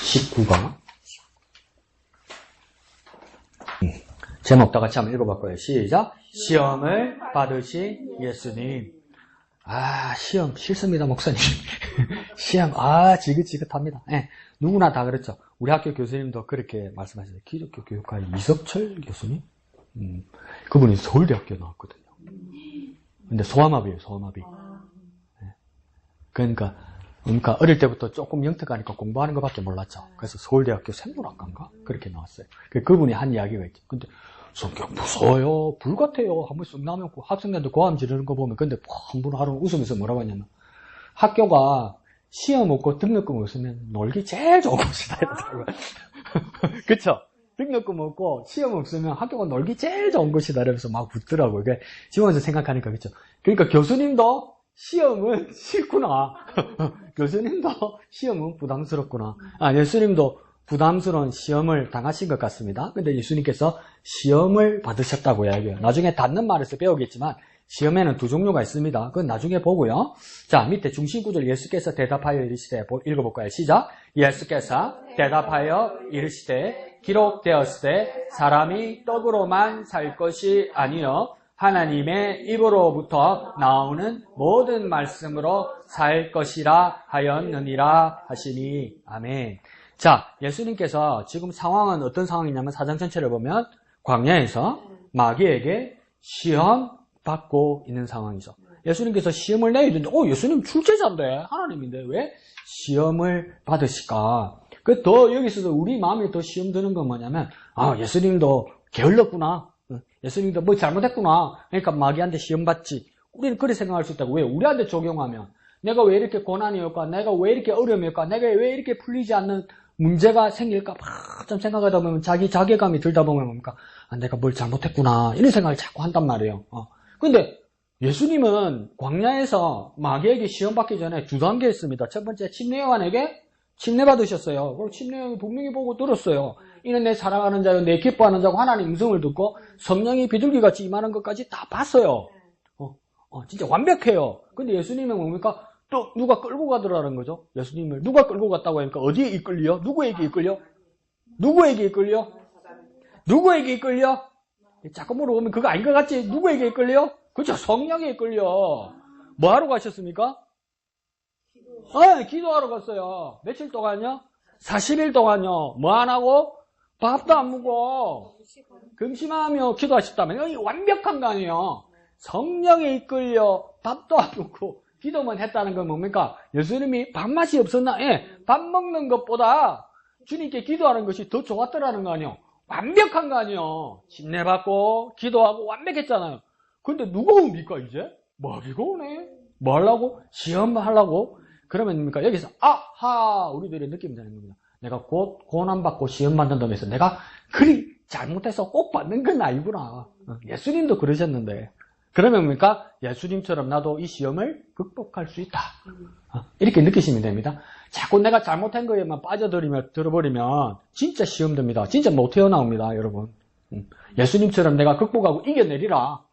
S1: 19가 제목 다 같이 한번 읽어볼까요? 시작. 시험을 받으신 예수님. 시험 싫습니다, 목사님. 시험 지긋지긋합니다. 누구나 다 그렇죠. 우리 학교 교수님도 그렇게 말씀하시죠. 기독교 교육과의 이석철 교수님? 그분이 서울대학교 나왔거든요. 근데 소아마비예요, 소아마비. 그러니까 어릴 때부터 조금 영특하니까 공부하는 것밖에 몰랐죠. 그래서 서울대학교 생물학과인가? 그렇게 나왔어요. 그분이 한 이야기가 있죠. 근데 성경 무서워요. 불 같아요. 한 번씩 나면 학생들한테 고함 지르는 거 보면 근데 한 분 하루 웃으면서 뭐라고 하냐면 학교가 시험 없고 등록금 없으면 놀기 제일 좋은 곳이다 이러더라고요. 그쵸? 등록금 없고 시험 없으면 학교가 놀기 제일 좋은 곳이다 이러면서 막 웃더라고요. 지원에서 생각하니까 그렇죠. 그러니까 교수님도 시험은 싫구나. 교수님도 시험은 부담스럽구나. 예수님도 부담스러운 시험을 당하신 것 같습니다. 근데 예수님께서 시험을 받으셨다고 이야기해요. 나중에 닿는 말에서 배우겠지만 시험에는 두 종류가 있습니다. 그건 나중에 보고요. 자, 밑에 중심 구절 예수께서 대답하여 이르시되 읽어볼까요? 시작. 예수께서 대답하여 이르시되 기록되었을 때 사람이 떡으로만 살 것이 아니요 하나님의 입으로부터 나오는 모든 말씀으로 살 것이라 하였느니라 하시니. 아멘. 자, 예수님께서 지금 상황은 어떤 상황이냐면 사장 전체를 보면 광야에서 마귀에게 시험 받고 있는 상황이죠. 예수님께서 시험을 내야 되는데 예수님 출제자인데 하나님인데 왜 시험을 받으실까? 더 여기서도 우리 마음에 더 시험 드는 건 뭐냐면 예수님도 게을렀구나. 예수님도 뭐 잘못했구나. 그러니까 마귀한테 시험 받지. 우리는 그렇게 생각할 수 있다고. 왜? 우리한테 적용하면 내가 왜 이렇게 고난이 올까? 내가 왜 이렇게 어려움이 올까? 내가 왜 이렇게 풀리지 않는 문제가 생길까 좀 생각하다 보면 자기 자괴감이 들다 보면 뭡니까? 아, 내가 뭘 잘못했구나. 이런 생각을 자꾸 한단 말이에요. 근데 예수님은 광야에서 마귀에게 시험 받기 전에 두 단계 했습니다. 첫 번째, 침례요한에게 침례 받으셨어요. 그리고 침례요한이 분명히 보고 들었어요. 이는 내 사랑하는 자요, 내 기뻐하는 자고 하나님 음성을 듣고 성령이 비둘기같이 임하는 것까지 다 봤어요. 진짜 완벽해요. 근데 예수님은 뭡니까? 또 누가 끌고 가더라는 거죠. 예수님을 누가 끌고 갔다고 하니까 어디에 이끌려? 누구에게 이끌려? 누구에게 이끌려? 누구에게 이끌려? 자꾸 물어보면 그거 아닌 것 같지? 누구에게 이끌려? 그렇죠. 성령에 이끌려. 뭐 하러 가셨습니까? 기도하러 갔어요. 며칠 동안요? 40일 동안요. 뭐 안 하고? 밥도 안 먹고 금심하며 기도하셨다면 이거 완벽한 거 아니에요. 성령에 이끌려 밥도 안 먹고 기도만 했다는 건 뭡니까? 예수님이 밥맛이 없었나? 밥 먹는 것보다 주님께 기도하는 것이 더 좋았더라는 거 아니에요. 완벽한 거 아니에요. 침례받고 기도하고 완벽했잖아요. 근데 누가 옵니까 이제? 마귀가 오네. 뭐 하려고? 시험 하려고? 그러면 뭡니까? 여기서 아하 우리들이 느끼면 되는 겁니다. 내가 곧 고난받고 시험 받는다고 해서 내가 그리 잘못해서 꼭 받는 건 아니구나. 예수님도 그러셨는데 그러면 뭡니까? 예수님처럼 나도 이 시험을 극복할 수 있다. 이렇게 느끼시면 됩니다. 자꾸 내가 잘못한 거에만 들어버리면 진짜 시험 됩니다. 진짜 못 헤어나옵니다, 여러분. 예수님처럼 내가 극복하고 이겨내리라.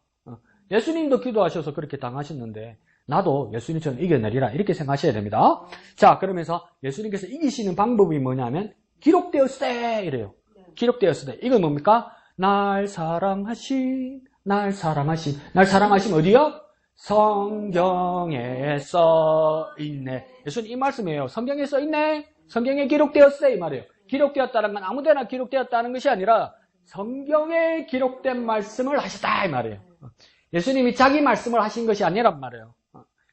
S1: 예수님도 기도하셔서 그렇게 당하셨는데 나도 예수님처럼 이겨내리라 이렇게 생각하셔야 됩니다. 자, 그러면서 예수님께서 이기시는 방법이 뭐냐면 기록되었으되 이래요. 기록되었으되 이건 뭡니까? 날 사랑하신 어디요? 성경에 써있네. 예수님 이 말씀이에요. 성경에 써있네. 성경에 기록되었으되 이 말이에요. 기록되었다는 건 아무데나 기록되었다는 것이 아니라 성경에 기록된 말씀을 하셨다 이 말이에요. 예수님이 자기 말씀을 하신 것이 아니란 말이에요.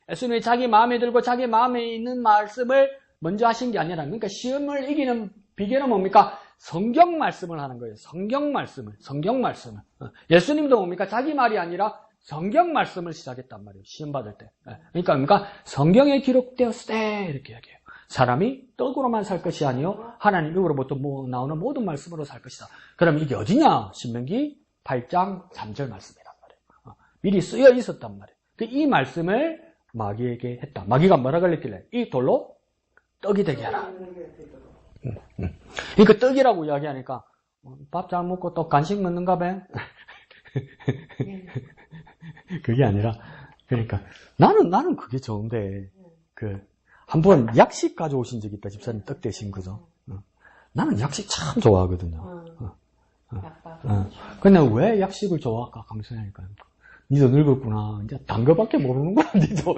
S1: 예수님이 자기 마음에 들고 자기 마음에 있는 말씀을 먼저 하신 게 아니라 그러니까 시험을 이기는 비결은 뭡니까? 성경 말씀을 하는 거예요. 성경 말씀을. 예수님도 뭡니까? 자기 말이 아니라 성경 말씀을 시작했단 말이에요. 시험 받을 때. 그러니까 성경에 기록되었으되 이렇게 얘기해요. 사람이 떡으로만 살 것이 아니요 하나님 입으로부터 나오는 모든 말씀으로 살 것이다. 그럼 이게 어디냐? 신명기 8장 3절 말씀이란 말이에요. 미리 쓰여 있었단 말이에요. 이 말씀을 마귀에게 했다. 마귀가 뭐라 그랬길래? 이 돌로 떡이 되게 하라. 그러니까 떡이라고 이야기하니까 밥 잘 먹고 또 간식 먹는가 봐. 그게 아니라 그러니까 나는 그게 좋은데 한번 약식 가져오신 적이 있다. 집사님 떡 대신 거죠. 나는 약식 참 좋아하거든요. 근데 왜 약식을 좋아할까? 감사하니까. 니도 늙었구나. 이제 단 거밖에 모르는구나. 니도.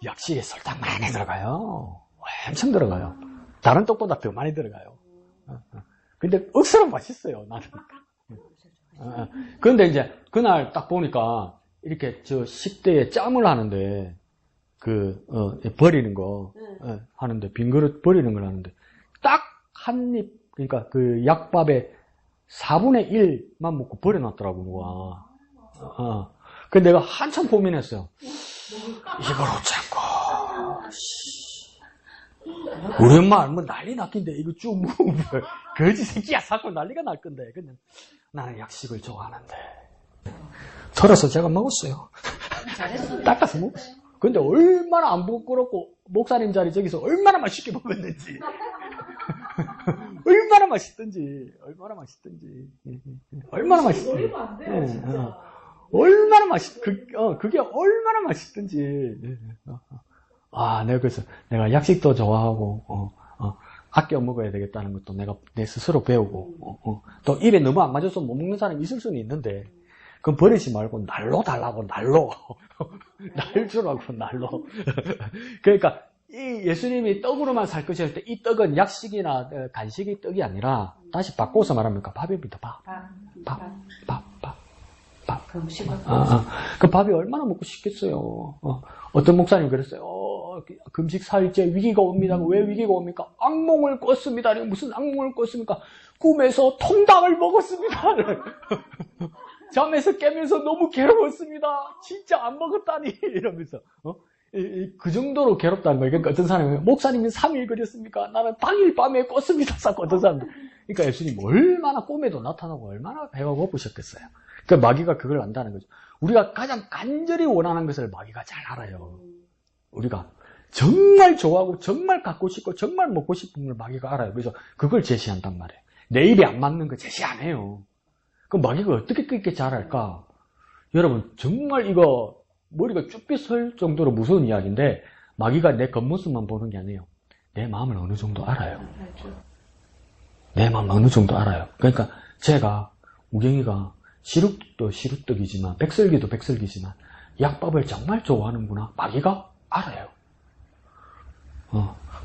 S1: 약식에 설탕 많이 들어가요. 엄청 들어가요. 다른 떡보다 더 많이 들어가요. 근데 억수로 맛있어요, 나는. 그런데 이제 그날 딱 보니까 이렇게 저 식대에 짬을 하는데 버리는 거 하는데 빈 그릇 버리는 걸 하는데 딱 한 입 그러니까 그 약밥에 4분의 1만 먹고 버려놨더라고 누가. 근데 내가 한참 고민했어요. 이걸 어쩌고 우리 엄마 알면 난리 났긴데 이거 쭉 거지 새끼야 사고 난리가 날 건데. 근데 나는 약식을 좋아하는데 털어서 제가 먹었어요. 닦아서 먹었어요. 근데 얼마나 안 부끄럽고 목사님 자리 저기서 얼마나 맛있게 먹었는지 얼마나 맛있든지 얼마나 맛있든지 그게 얼마나 맛있든지. 내가 그래서 내가 약식도 좋아하고 아껴 먹어야 되겠다는 것도 내가 내 스스로 배우고 또 입에 너무 안 맞아서 못 먹는 사람이 있을 수는 있는데 그건 버리지 말고 날로 달라고 날로 날 주라고 날로. 그러니까 이 예수님이 떡으로만 살 것이었을 때 이 떡은 약식이나 간식이 떡이 아니라 다시 바꿔서 말하면 밥입니다. 밥. 그 밥이 얼마나 먹고 싶겠어요. 어떤 목사님이 그랬어요. 금식 4일째 위기가 옵니다. 왜 위기가 옵니까? 악몽을 꿨습니다. 무슨 악몽을 꿨습니까? 꿈에서 통닭을 먹었습니다. 잠에서 깨면서 너무 괴로웠습니다. 진짜 안 먹었다니 이러면서 그 정도로 괴롭다는 거예요. 그러니까 어떤 사람이 목사님은 3일 그렸습니까? 나는 당일 밤에 꿨습니다. 쌓고 어떤 사람들. 그러니까 예수님 얼마나 꿈에도 나타나고 얼마나 배가 고프셨겠어요. 그러니까 마귀가 그걸 안다는 거죠. 우리가 가장 간절히 원하는 것을 마귀가 잘 알아요. 우리가 정말 좋아하고 정말 갖고 싶고 정말 먹고 싶은 걸 마귀가 알아요. 그래서 그걸 제시한단 말이에요. 내 입에 안 맞는 거 제시 안 해요. 그럼 마귀가 어떻게 그렇게 잘 알까? 여러분 정말 이거 머리가 쭈뼛 정도로 무서운 이야기인데 마귀가 내 겉모습만 보는 게 아니에요. 내 마음을 어느 정도 알아요. 내 마음 어느 정도 알아요. 그러니까 제가 우경이가 시룩도 시루떡이지만 백설기도 백설기지만 약밥을 정말 좋아하는구나. 마귀가 알아요.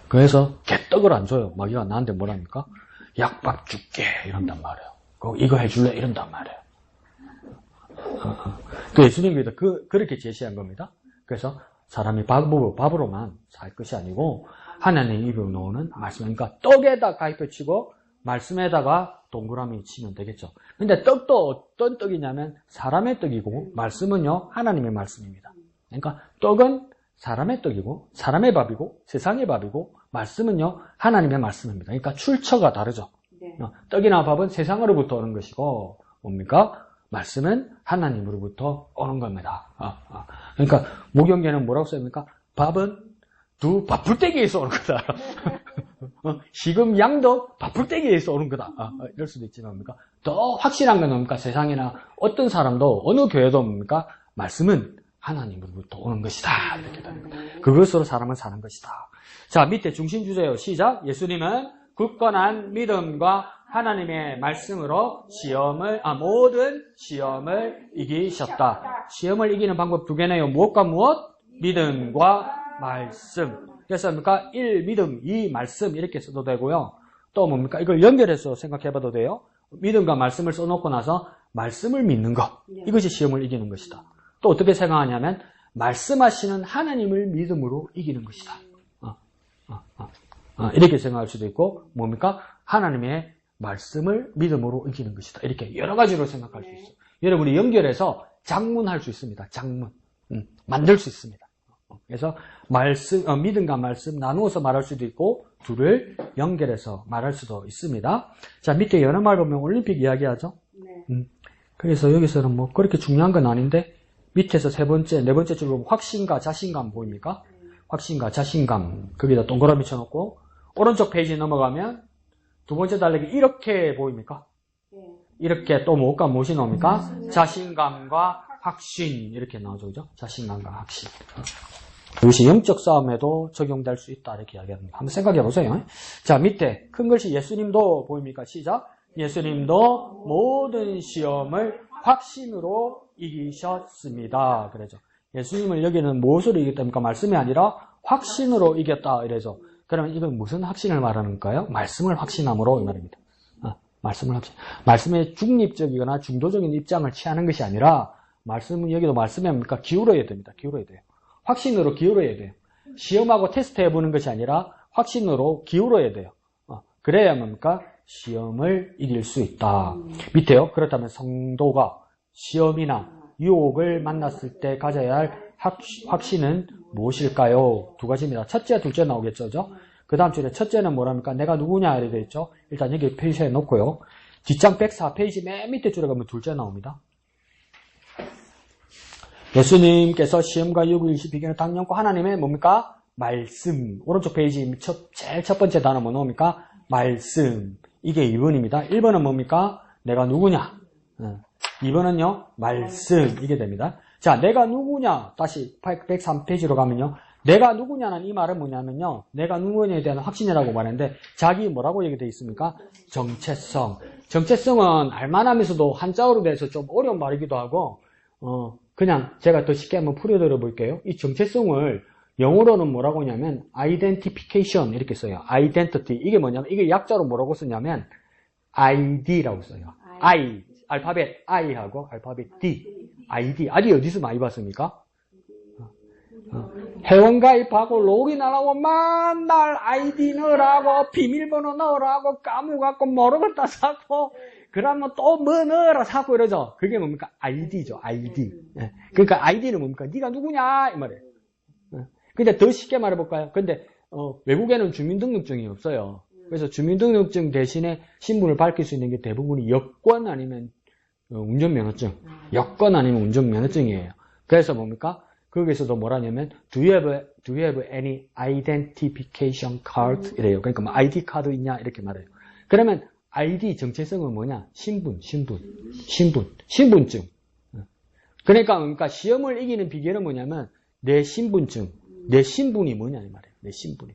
S1: 그래서 개떡을 안 줘요. 마귀가 나한테 뭐랍니까? 약밥 줄게 이런단 말이에요. 이거 해줄래 이런단 말이에요. 그 예수님께서 그렇게 제시한 겁니다. 그래서 사람이 밥으로만 살 것이 아니고 하나님의 입에 나오는 말씀. 그러니까 떡에다 가위표 치고 말씀에다가 동그라미 치면 되겠죠. 근데 떡도 어떤 떡이냐면 사람의 떡이고 말씀은요 하나님의 말씀입니다. 그러니까 떡은 사람의 떡이고 사람의 밥이고 세상의 밥이고 말씀은요 하나님의 말씀입니다. 그러니까 출처가 다르죠. 네. 떡이나 밥은 세상으로부터 오는 것이고 뭡니까? 말씀은 하나님으로부터 오는 겁니다. 그러니까 목영계는 뭐라고 써입니까? 밥은 두 밥풀떼기에서 오는 거다. 지금 양도 밥풀떼기에서 오는 거다. 이럴 수도 있지만 뭡니까? 더 확실한 건 뭡니까? 세상이나 어떤 사람도 어느 교회도 뭡니까? 말씀은 하나님으로부터 오는 것이다. 이렇게 됩니다. 그것으로 사람은 사는 것이다. 자, 밑에 중심 주제요. 시작. 예수님은 굳건한 믿음과 하나님의 말씀으로 모든 시험을 이기셨다. 시험을 이기는 방법 두 개네요. 무엇과 무엇? 믿음과 말씀. 그래서 뭡니까? 1 믿음, 2 말씀 이렇게 써도 되고요. 또 뭡니까? 이걸 연결해서 생각해봐도 돼요. 믿음과 말씀을 써놓고 나서 말씀을 믿는 것. 이것이 시험을 이기는 것이다. 또 어떻게 생각하냐면 말씀하시는 하나님을 믿음으로 이기는 것이다. 이렇게 생각할 수도 있고 뭡니까? 하나님의 말씀을 믿음으로 이기는 것이다. 이렇게 여러 가지로 생각할 수 있어요. 여러분이 연결해서 장문할 수 있습니다. 장문. 만들 수 있습니다. 그래서 믿음과 말씀 나누어서 말할 수도 있고 둘을 연결해서 말할 수도 있습니다. 자, 밑에 여러 말 보면 올림픽 이야기하죠. 네. 그래서 여기서는 뭐 그렇게 중요한 건 아닌데 밑에서 네 번째 줄로 보면 확신과 자신감 보입니까? 확신과 자신감 거기다 동그라미 쳐놓고 오른쪽 페이지 넘어가면 두 번째 달력이 이렇게 보입니까? 이렇게 또 무엇과 무엇이 나옵니까? 자신감과 확신 이렇게 나오죠. 그죠? 자신감과 확신. 이것이 영적 싸움에도 적용될 수 있다 이렇게 이야기합니다. 한번 생각해 보세요. 자, 밑에 큰 글씨 예수님도 보입니까? 시작. 예수님도 모든 시험을 확신으로 이기셨습니다. 그러죠. 예수님을 여기는 무엇으로 이겼답니까? 말씀이 아니라 확신으로 이겼다 이래죠. 그러면 이건 무슨 확신을 말하는 걸까요? 말씀을 확신함으로 이 말입니다. 말씀의 중립적이거나 중도적인 입장을 취하는 것이 아니라 말씀은 여기도 말씀이 뭡니까? 기울어야 됩니다. 기울어야 돼요. 확신으로 기울어야 돼요. 시험하고 테스트 해보는 것이 아니라 확신으로 기울어야 돼요. 그래야 뭡니까? 시험을 이길 수 있다. 밑에요. 그렇다면 성도가 시험이나 유혹을 만났을 때 가져야 할 확신은 무엇일까요? 두 가지입니다. 첫째, 둘째 나오겠죠. 그 다음 줄에 첫째는 뭐랍니까? 내가 누구냐 이렇게 되어 있죠. 일단 여기 표시해 놓고요. 뒷장 104페이지 맨 밑에 줄에 가면 둘째 나옵니다. 예수님께서 시험과 유혹을 일시비기는 당연코 하나님의 뭡니까? 말씀. 오른쪽 페이지 제일 첫 번째 단어 뭐 나옵니까? 말씀. 이게 2번입니다. 1번은 뭡니까? 내가 누구냐? 2번은요, 말씀. 이게 됩니다. 자, 내가 누구냐? 다시 103페이지로 가면요. 내가 누구냐는 이 말은 뭐냐면요. 내가 누구냐에 대한 확신이라고 말하는데, 자기 뭐라고 얘기되어 있습니까? 정체성. 정체성은 알만하면서도 한자어로 돼서 좀 어려운 말이기도 하고, 그냥 제가 더 쉽게 한번 풀어드려 볼게요. 이 정체성을 영어로는 뭐라고 하냐면 identification 이렇게 써요. identity. 이게 뭐냐면 이게 약자로 뭐라고 쓰냐면 ID라고 써요. I. 알파벳 I하고 알파벳 D. ID. 아디 어디서 많이 봤습니까? 회원가입하고 로그인하라고 맨날 ID 넣으라고 비밀번호 넣으라고 까먹고 모르겠다 사고 그러면 또 뭐 넣으라 사고 이러죠. 그게 뭡니까? ID죠. ID. 그러니까 ID는 뭡니까? 네가 누구냐 이 말이에요. 근데 더 쉽게 말해볼까요? 근데 외국에는 주민등록증이 없어요. 그래서 주민등록증 대신에 신분을 밝힐 수 있는 게 대부분이 여권 아니면 운전면허증. 여권 아니면 운전면허증이에요. 그래서 뭡니까? 거기에서도 뭐라냐면 do you have any identification card? 이래요. 그러니까 뭐 ID 카드 있냐? 이렇게 말해요. 그러면 ID 정체성은 뭐냐? 신분증. 그러니까 시험을 이기는 비결은 뭐냐면 내 신분증, 내 신분이 뭐냐 이 말이에요. 내 신분이.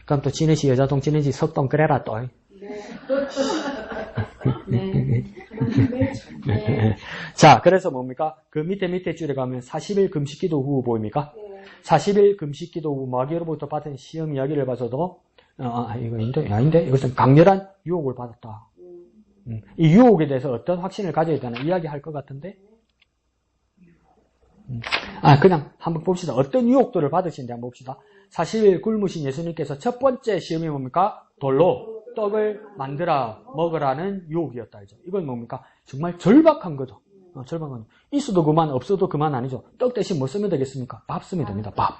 S1: 그럼 또 지네시 여자동 지네시 석동 그래라 또. 자, 그래서 뭡니까? 그 밑에 줄에 가면 40일 금식기도 후 보입니까? 40일 금식기도 후 마귀로부터 받은 시험 이야기를 봐서도 이거 아닌데 이것은 강렬한 유혹을 받았다. 이 유혹에 대해서 어떤 확신을 가져야 되나 이야기할 것 같은데 그냥 한번 봅시다. 어떤 유혹들을 받으신지 한번 봅시다. 40일 굶으신 예수님께서 첫 번째 시험이 뭡니까? 돌로 떡을 만들어 먹으라는 유혹이었다. 이건 뭡니까? 정말 절박한 거죠. 절박한 거죠. 있어도 그만, 없어도 그만 아니죠. 떡 대신 뭐 쓰면 되겠습니까? 밥 쓰면 됩니다. 밥.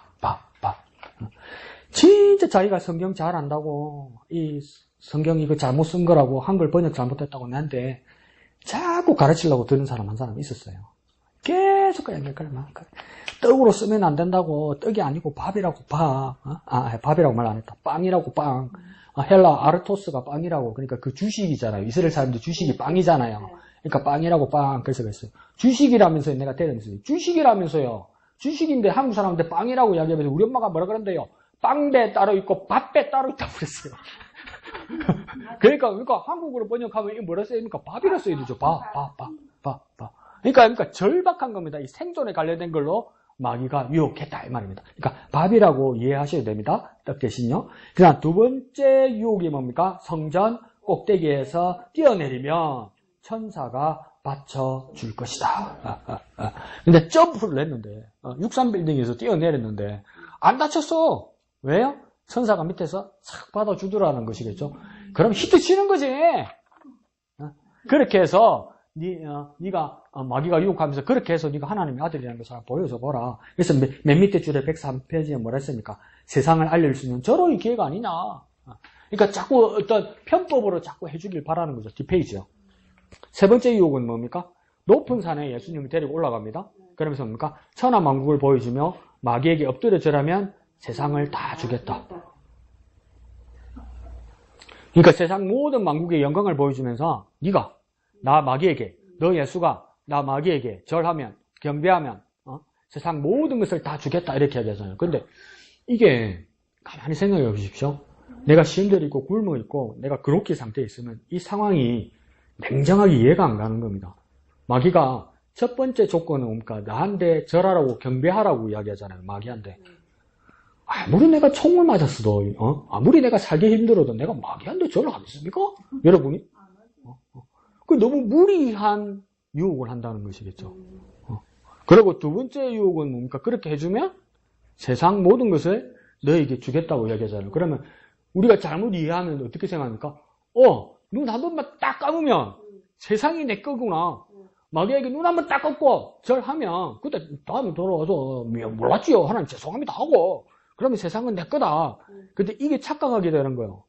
S1: 진짜 자기가 성경 잘 안다고, 이 성경 이거 잘못 쓴 거라고, 한글 번역 잘못했다고 나한테 자꾸 가르치려고 드는 사람 한 사람 있었어요. 계속 그냥 떡으로 쓰면 안 된다고. 떡이 아니고 밥이라고 밥. 밥이라고 말 안 했다. 빵이라고 빵. 헬라 아르토스가 빵이라고. 그러니까 그 주식이잖아요. 이스라엘 사람들 주식이 빵이잖아요. 그러니까 빵이라고 빵. 그래서 그랬어요. 주식이라면서요. 내가 때렸어요. 주식이라면서요. 주식인데 한국 사람한테 빵이라고 이야기하면서 우리 엄마가 뭐라 그런데요. 빵배 따로 있고 밥배 따로 있다고 그랬어요. 그러니까 한국어로 번역하면 이게 뭐라 써야 됩니까? 밥이라 써야 되죠. 밥. 그러니까 절박한 겁니다. 이 생존에 관련된 걸로 마귀가 유혹했다 이 말입니다. 그러니까 밥이라고 이해하셔야 됩니다. 떡 대신요. 그다음 두 번째 유혹이 뭡니까? 성전 꼭대기에서 뛰어내리면 천사가 받쳐줄 것이다. 근데 점프를 했는데 63빌딩에서 뛰어내렸는데 안 다쳤어. 왜요? 천사가 밑에서 싹 받아주더라는 것이겠죠. 그럼 히트 치는 거지. 그렇게 해서 네가 마귀가 유혹하면서 그렇게 해서 네가 하나님의 아들이라는 것을 보여줘 보라. 그래서 맨 밑에 줄에 103페이지에 뭐라 했습니까? 세상을 알릴 수 있는 절호의 기회가 아니냐. 그러니까 자꾸 어떤 편법으로 자꾸 해주길 바라는 거죠. 뒷페이지요. 세 번째 유혹은 뭡니까? 높은 산에 예수님을 데리고 올라갑니다. 그러면서 뭡니까? 천하만국을 보여주며 마귀에게 엎드려 절하면 세상을 다 주겠다. 그러니까 세상 모든 만국의 영광을 보여주면서 네가 나 마귀에게, 너 예수가 나 마귀에게 절하면, 경배하면 세상 모든 것을 다 주겠다 이렇게 얘기하잖아요. 그런데 이게 가만히 생각해 보십시오. 내가 시험대로 있고 굶어 있고 내가 그렇게 상태에 있으면 이 상황이 냉정하게 이해가 안 가는 겁니다. 마귀가 첫 번째 조건은 뭡니까? 나한테 절하라고 경배하라고 이야기하잖아요. 마귀한테. 아무리 내가 총을 맞았어도 아무리 내가 살기 힘들어도 내가 마귀한테 절을 하겠습니까? 여러분이? 그 너무 무리한 유혹을 한다는 것이겠죠. 그리고 두 번째 유혹은 뭡니까? 그렇게 해주면 세상 모든 것을 너에게 주겠다고 이야기하잖아요. 그러면 우리가 잘못 이해하면 어떻게 생각합니까? 눈 한 번만 딱 감으면 세상이 내 거구나. 마귀에게 눈 한 번 딱 감고 절하면 그때 다음에 돌아와서 몰랐지요. 하나님 죄송합니다 하고 그러면 세상은 내 거다. 근데 이게 착각하게 되는 거예요.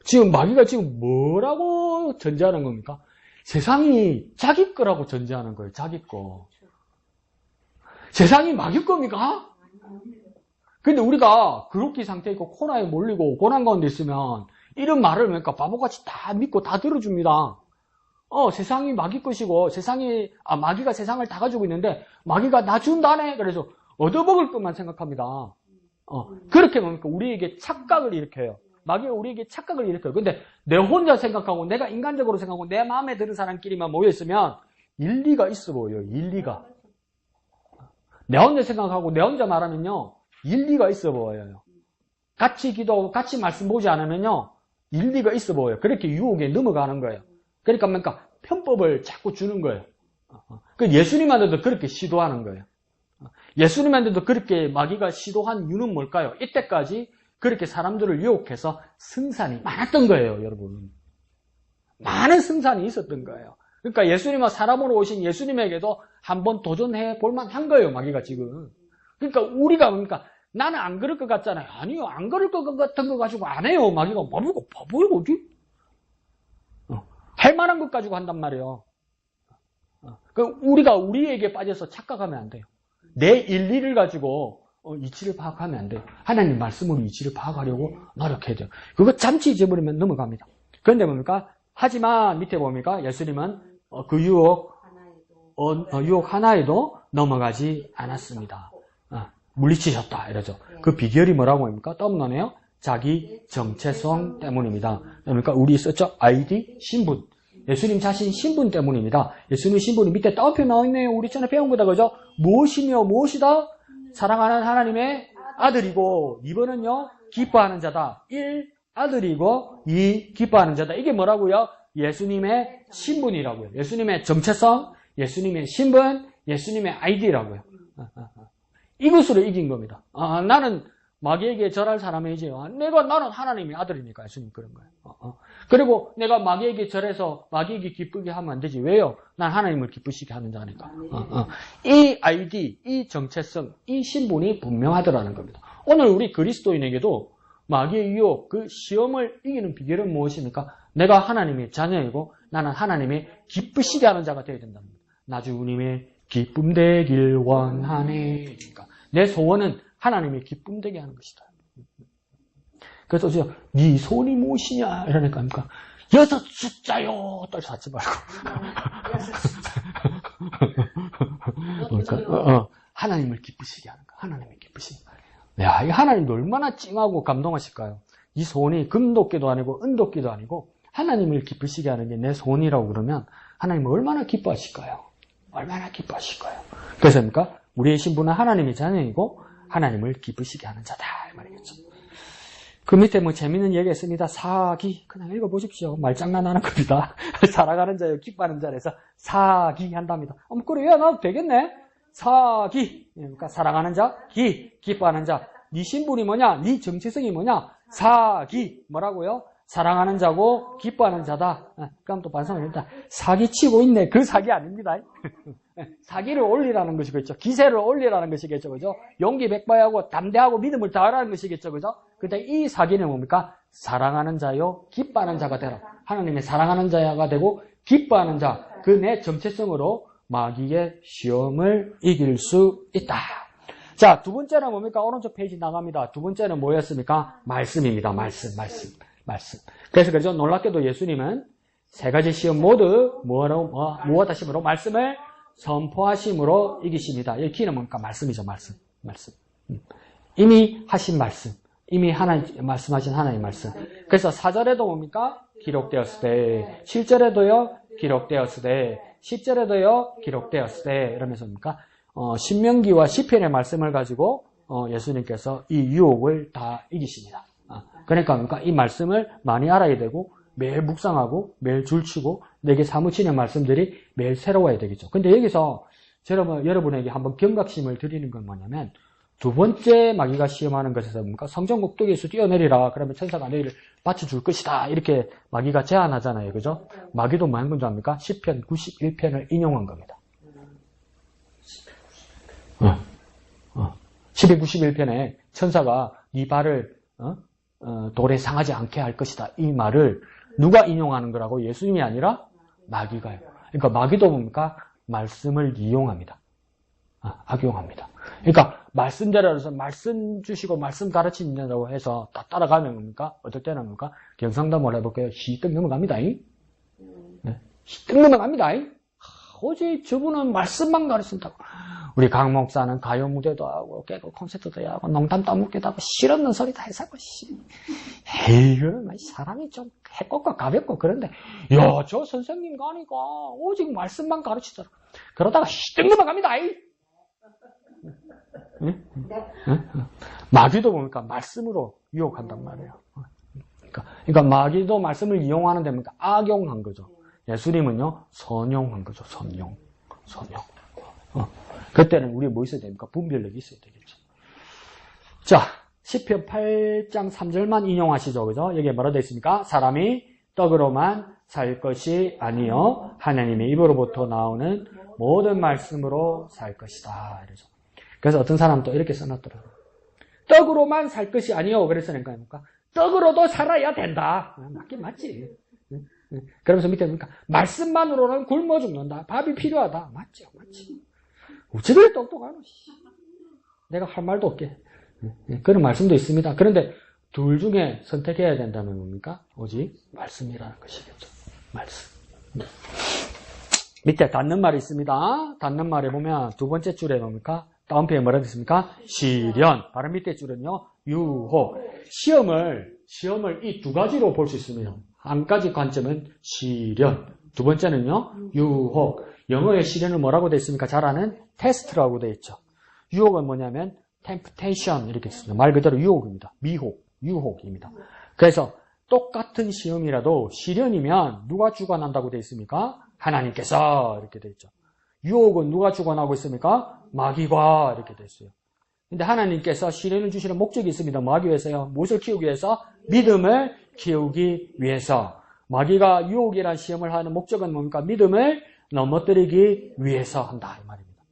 S1: 지금 마귀가 지금 뭐라고 전제하는 겁니까? 세상이 자기 거라고 전제하는 거예요. 자기 거. 세상이 마귀 겁니까? 근데 우리가 그렇게 상태에 있고 코로나에 몰리고 고난 가운데 있으면 이런 말을 그러니까 바보같이 다 믿고 다 들어줍니다. 세상이 마귀 것이고 마귀가 세상을 다 가지고 있는데 마귀가 나 준다네. 그래서 얻어먹을 것만 생각합니다. 그렇게 뭡니까? 우리에게 착각을 일으켜요. 마귀가 우리에게 착각을 일으켜요. 근데 내 혼자 생각하고 내가 인간적으로 생각하고 내 마음에 드는 사람끼리만 모여있으면 일리가 있어 보여요. 일리가. 내 혼자 생각하고 내 혼자 말하면요. 일리가 있어 보여요. 같이 기도하고 같이 말씀 보지 않으면요. 일리가 있어 보여요. 그렇게 유혹에 넘어가는 거예요. 그러니까 편법을 자꾸 주는 거예요. 예수님한테도 그렇게 시도하는 거예요. 예수님한테도 그렇게 마귀가 시도한 이유는 뭘까요? 이때까지 그렇게 사람들을 유혹해서 승산이 많았던 거예요, 여러분. 많은 승산이 있었던 거예요. 그러니까 예수님은 사람으로 오신 예수님에게도 한번 도전해 볼 만한 거예요, 마귀가 지금. 그러니까 우리가 뭡니까? 나는 안 그럴 것 같잖아요. 아니요, 안 그럴 것 같은 거 가지고 안 해요. 마귀가 바보야, 어디? 할 만한 것 가지고 한단 말이에요. 우리가 우리에게 빠져서 착각하면 안 돼요. 내 일리를 가지고 이치를 파악하면 안 돼요. 하나님 말씀으로 이치를 파악하려고 노력해야 돼요. 그거 잠시 잊어버리면 넘어갑니다. 그런데 뭡니까? 하지만 밑에 봅니까? 예수님은 그 유혹 하나에도 넘어가지 않았습니다. 물리치셨다 이러죠. 그 비결이 뭐라고 합니까? 떠오르네요. 자기 정체성 때문입니다. 그러니까 우리 썼죠? 아이디, 신분. 예수님 자신 신분 때문입니다. 예수님 신분이 밑에 따옴표 나와있네요. 우리 전에 배운 거다, 그죠? 무엇이며 무엇이다? 사랑하는 하나님의 아들이고, 2번은요, 기뻐하는 자다. 1, 아들이고, 2, 기뻐하는 자다. 이게 뭐라고요? 예수님의 신분이라고요. 예수님의 정체성, 예수님의 신분, 예수님의 아이디라고요. 이것으로 이긴 겁니다. 나는 마귀에게 절할 사람이지요. 나는 하나님의 아들이니까 예수님 그런 거예요. 그리고 내가 마귀에게 절해서 마귀에게 기쁘게 하면 안 되지. 왜요? 난 하나님을 기쁘시게 하는 자니까. 이 아이디, 이 정체성, 이 신분이 분명하더라는 겁니다. 오늘 우리 그리스도인에게도 마귀의 유혹, 그 시험을 이기는 비결은 무엇입니까? 내가 하나님의 자녀이고 나는 하나님의 기쁘시게 하는 자가 되어야 된답니다. 나 주님의 기쁨 되길 원하네. 그러니까 내 소원은 하나님의 기쁨 되게 하는 것이다. 그래서 제가 네 소원이 무엇이냐 이러니까 6 숫자요. 떨 하지 말고. 그러니까, 하나님을 기쁘시게 하는 거. 하나님을 기쁘시게. 야, 이 하나님도 얼마나 찡하고 감동하실까요? 이 소원이 금도끼도 아니고 은도끼도 아니고 하나님을 기쁘시게 하는 게 내 소원이라고 그러면 하나님은 얼마나 기뻐하실까요? 얼마나 기뻐하실까요? 그래서입니까? 우리의 신분은 하나님의 자녀이고 하나님을 기쁘시게 하는 자다 이 말이겠죠. 그 밑에 재밌는 얘기가 있습니다. 사기 그냥 읽어보십시오. 말장난하는 겁니다. 살아가는 자요 기뻐하는 자에서 사기 한답니다. 그래 나도 되겠네. 사기 그러니까 사랑하는 자, 기뻐하는 자. 네 신분이 뭐냐? 네 정체성이 뭐냐? 사기 뭐라고요? 사랑하는 자고 기뻐하는 자다. 그럼 또 반성을 합니다. 사기치고 있네. 그 사기 아닙니다. 사기를 올리라는 것이겠죠. 기세를 올리라는 것이겠죠. 그죠? 용기 백발하고 담대하고 믿음을 다하라는 것이겠죠. 그죠? 근데 이 사기는 뭡니까? 사랑하는 자요, 기뻐하는 자가 되라. 하나님의 사랑하는 자가 되고 기뻐하는 자. 그 내 정체성으로 마귀의 시험을 이길 수 있다. 자, 두 번째는 뭡니까? 오른쪽 페이지 나갑니다. 두 번째는 뭐였습니까? 말씀입니다. 말씀. 그래서 그렇죠. 놀랍게도 예수님은 세 가지 시험 모두 무엇 하심으로? 말씀을 선포하심으로 이기십니다. 여기 키는 뭡니까? 말씀이죠. 말씀. 이미 하신 말씀. 이미 하나님, 말씀하신 하나님의 말씀. 그래서 4절에도 뭡니까? 기록되었을 때. 7절에도요, 기록되었을 때. 10절에도요, 기록되었을 때. 이러면서 뭡니까? 신명기와 시편의 말씀을 가지고 예수님께서 이 유혹을 다 이기십니다. 그러니까 뭡니까? 이 말씀을 많이 알아야 되고 매일 묵상하고 매일 줄치고 내게 사무치는 말씀들이 매일 새로워야 되겠죠. 근데 여기서 여러분에게 한번 경각심을 드리는 건 뭐냐면 두 번째 마귀가 시험하는 것에서 뭡니까? 성전 꼭대기에서 뛰어내리라. 그러면 천사가 너희를 받쳐줄 것이다. 이렇게 마귀가 제안하잖아요. 그죠? 마귀도 뭐 한 건 줄 압니까? 시편 91편을 인용한 겁니다. 1191편에 천사가 네 발을 돌에 상하지 않게 할 것이다. 이 말을 누가 인용하는 거라고? 예수님이 아니라 마귀가요. 그러니까 마귀도 뭡니까? 말씀을 이용합니다. 악용합니다. 그러니까 말씀대로 해서 말씀 주시고 말씀 가르친다고 해서 다 따라가면 뭡니까? 어떨 때는 뭡니까? 경상도말 해볼게요. 희뜩 넘어갑니다. 네. 희뜩 넘어갑니다. 어제 저분은 말씀만 가르친다고. 우리 강 목사는 가요 무대도 하고 깨고 콘서트도 하고 농담 따먹기도 하고 실없는 소리 다 해서 에이, 이거는 사람이 좀 해껍고 가볍고 그런데 야, 저 선생님 가니까 오직 말씀만 가르치더라. 그러다가 희뜩 넘어갑니다. 마귀도 뭡니까? 말씀으로 유혹한단 말이에요. 그러니까 마귀도 말씀을 이용하는데 뭡니까? 악용한 거죠. 예수님은요, 선용한 거죠. 선용. 그때는 우리 뭐 있어야 됩니까? 분별력이 있어야 되겠죠. 자, 시편 8장 3절만 인용하시죠. 그죠? 여기에 뭐라 되어 있습니까? 사람이 떡으로만 살 것이 아니요 하나님의 입으로부터 나오는 모든 말씀으로 살 것이다. 이러죠. 그래서 어떤 사람은 또 이렇게 써놨더라고요. 떡으로만 살 것이 아니요. 그래서 내가 뭡니까? 떡으로도 살아야 된다. 맞긴 맞지. 그러면서 밑에 뭡니까? 말씀만으로는 굶어 죽는다. 밥이 필요하다. 맞죠, 맞지. 어찌 그래 똑똑하노? 내가 할 말도 없게. 그런 말씀도 있습니다. 그런데 둘 중에 선택해야 된다면 뭡니까? 오직 말씀이라는 것이겠죠. 말씀. 밑에 닿는 말이 있습니다. 닿는 말에 보면 두 번째 줄에 뭡니까? 다음 페이지에 뭐라고 있습니까? 시련. 바로 밑에 줄은요, 유혹. 시험을 이 두 가지로 볼 수 있습니다. 한 가지 관점은 시련. 두 번째는요, 유혹. 영어의 시련을 뭐라고 되어 있습니까? 잘 아는 테스트라고 되어 있죠. 유혹은 뭐냐면 temptation 이렇게 있습니다. 말 그대로 유혹입니다. 미혹, 유혹입니다. 그래서 똑같은 시험이라도 시련이면 누가 주관한다고 되어 있습니까? 하나님께서 이렇게 되어 있죠. 유혹은 누가 주관하고 있습니까? 마귀가 이렇게 되어 있어요. 근데 하나님께서 시련을 주시는 목적이 있습니다. 뭐 하기 위해서요? 무엇을 키우기 위해서? 믿음을 키우기 위해서. 마귀가 유혹이란 시험을 하는 목적은 뭡니까? 믿음을 넘어뜨리기 위해서 한다 이 말입니다.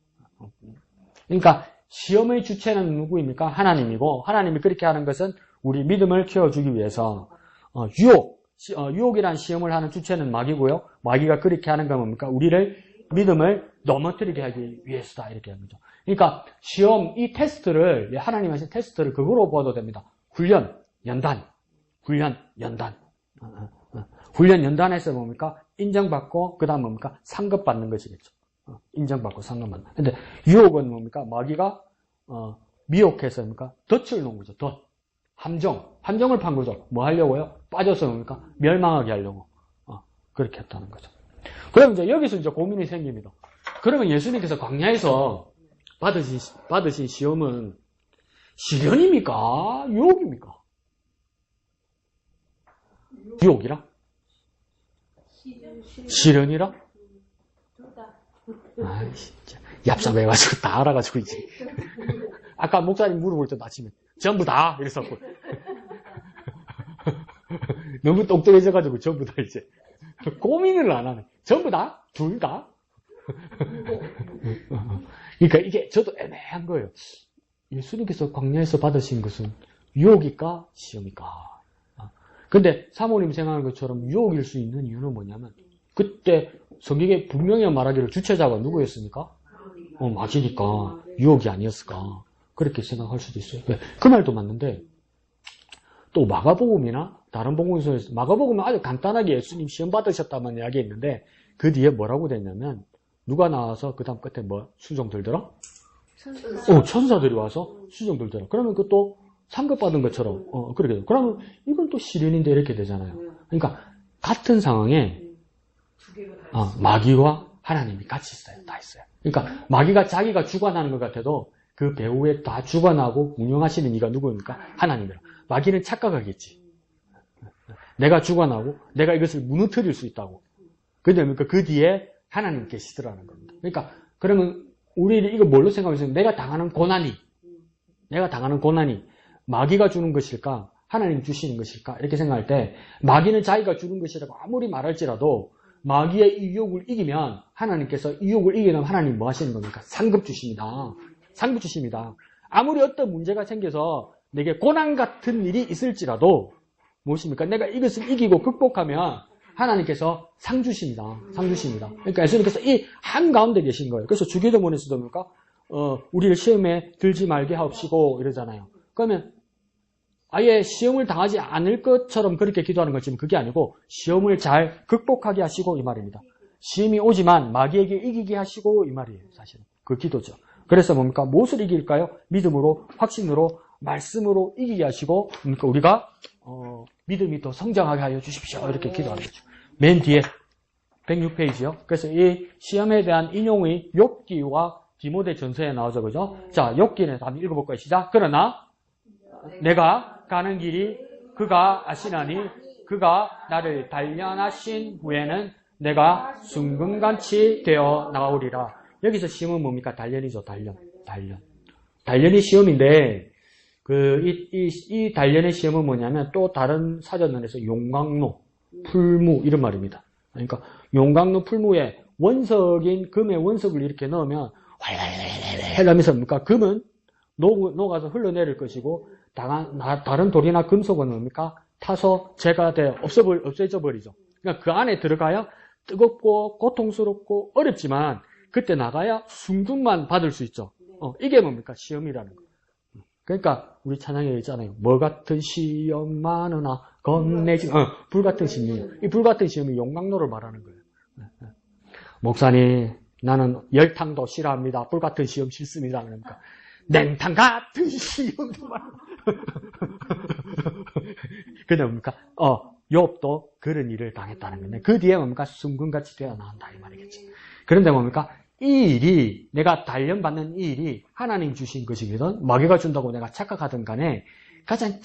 S1: 그러니까 시험의 주체는 누구입니까? 하나님이고 하나님이 그렇게 하는 것은 우리 믿음을 키워주기 위해서. 유혹이란 시험을 하는 주체는 마귀고요. 마귀가 그렇게 하는 건 뭡니까? 우리를 믿음을 넘어뜨리게 하기 위해서다 이렇게 하는 거죠. 그러니까 시험, 이 테스트를 하나님 하신 테스트를 그거로 봐도 됩니다. 훈련, 연단. 훈련, 연단에서 뭡니까? 인정받고 그 다음 뭡니까? 상급받는 것이겠죠. 인정받고 상급받는. 근데 유혹은 뭡니까? 마귀가 미혹해서 뭡니까? 덫을 놓은 거죠. 덫. 함정을 판 거죠. 뭐 하려고요? 빠져서 뭡니까? 멸망하게 하려고. 그렇게 했다는 거죠. 그럼 이제 여기서 이제 고민이 생깁니다. 그러면 예수님께서 광야에서 받으신 시험은 시련입니까? 유혹입니까? 유혹이라? 시련이라? 아이, 진짜. 얍삽해가지고 다 알아가지고, 이제. 아까 목사님 물어볼 때도 아침에, 전부 다! 이랬었고. 너무 똑똑해져가지고, 전부 다 이제. 고민을 안 하네. 전부 다? 둘 다? 그러니까 이게 저도 애매한 거예요. 예수님께서 광야에서 받으신 것은 유혹일까? 시험일까? 근데 사모님 생각하는 것처럼 유혹일 수 있는 이유는 뭐냐면 그때 성경에 분명히 말하기를 주체자가 누구였습니까? 마귀니까 유혹이 아니었을까? 그렇게 생각할 수도 있어요. 그 말도 맞는데 또 마가복음이나 다른 복음서에서 마가복음은 아주 간단하게 예수님 시험 받으셨다만 이야기했는데 그 뒤에 뭐라고 됐냐면 누가 나와서 그 다음 끝에 뭐 수종 들더라? 천사들이 와서 수종 들더라. 그러면 그것도 상급받은 것처럼 그렇게 돼요. 그러면 이건 또 시련인데 이렇게 되잖아요. 그러니까 같은 상황에 마귀와 하나님이 같이 있어요. 다 있어요. 그러니까 마귀가 자기가 주관하는 것 같아도 그 배후에 다 주관하고 운영하시는 이가 누구입니까? 하나님이라. 마귀는 착각하겠지. 내가 주관하고 내가 이것을 무너뜨릴 수 있다고. 그러니까 그 뒤에 하나님 계시더라는 겁니다. 그러니까 그러면 우리는 이거 뭘로 생각하면 내가 당하는 고난이 마귀가 주는 것일까? 하나님 주시는 것일까? 이렇게 생각할 때 마귀는 자기가 주는 것이라고 아무리 말할지라도 마귀의 이 유혹을 이기면 하나님께서 이 유혹을 이기면 하나님 뭐 하시는 겁니까? 상급 주십니다. 상급 주십니다. 아무리 어떤 문제가 생겨서 내게 고난 같은 일이 있을지라도 무엇입니까? 내가 이것을 이기고 극복하면 하나님께서 상 주십니다. 상 주십니다. 그러니까 예수님께서 이 한가운데 계신 거예요. 그래서 주기도문에서도 뭡니까? 우리를 시험에 들지 말게 하옵시고 이러잖아요. 그러면 아예 시험을 당하지 않을 것처럼 그렇게 기도하는 것이지만 그게 아니고 시험을 잘 극복하게 하시고 이 말입니다. 시험이 오지만 마귀에게 이기게 하시고 이 말이에요. 사실은. 그 기도죠. 그래서 뭡니까? 무엇을 이길까요? 믿음으로, 확신으로, 말씀으로 이기게 하시고 그러니까 우리가 믿음이 더 성장하게 하여 주십시오. 이렇게 기도하는 거죠. 맨 뒤에 106페이지요. 그래서 이 시험에 대한 인용의 욥기와 디모데 전서에 나오죠. 그죠? 자, 욥기는 한번 읽어볼까요? 시작. 그러나 내가 가는 길이 그가 아시나니 그가 나를 단련하신 후에는 내가 순금같이 되어 나오리라. 여기서 시험은 뭡니까? 단련이죠. 단련. 단련이 시험인데 이 단련의 시험은 뭐냐면 또 다른 사전론에서 용광로, 풀무 이런 말입니다. 그러니까 용광로, 풀무에 원석인 금의 원석을 이렇게 넣으면 활활활활 하면서 뭡니까? 금은 녹아서 흘러내릴 것이고, 다른 돌이나 금속은 뭡니까? 타서 재가 돼 없어져 버리죠. 그러니까 그 안에 들어가야 뜨겁고 고통스럽고 어렵지만 그때 나가야 순금만 받을 수 있죠. 이게 뭡니까? 시험이라는 거. 그러니까 우리 찬양에 있잖아요. 뭐 같은 시험 많으나 겁내지 불같은 시험이에요. 이 불같은 시험이 용광로를 말하는 거예요. 목사님, 나는 열탕도 싫어합니다. 불같은 시험 싫습니다. 그러니까 냉탕 같은 시험도 말하는 근데 뭡니까? 욥도 그런 일을 당했다는 건데 그 뒤에 뭡니까? 순금같이 되어 나온다 이 말이겠죠. 그런데 뭡니까? 이 일이 내가 단련받는 이 일이 하나님 주신 것이거든 마귀가 준다고 내가 착각하든 간에 가장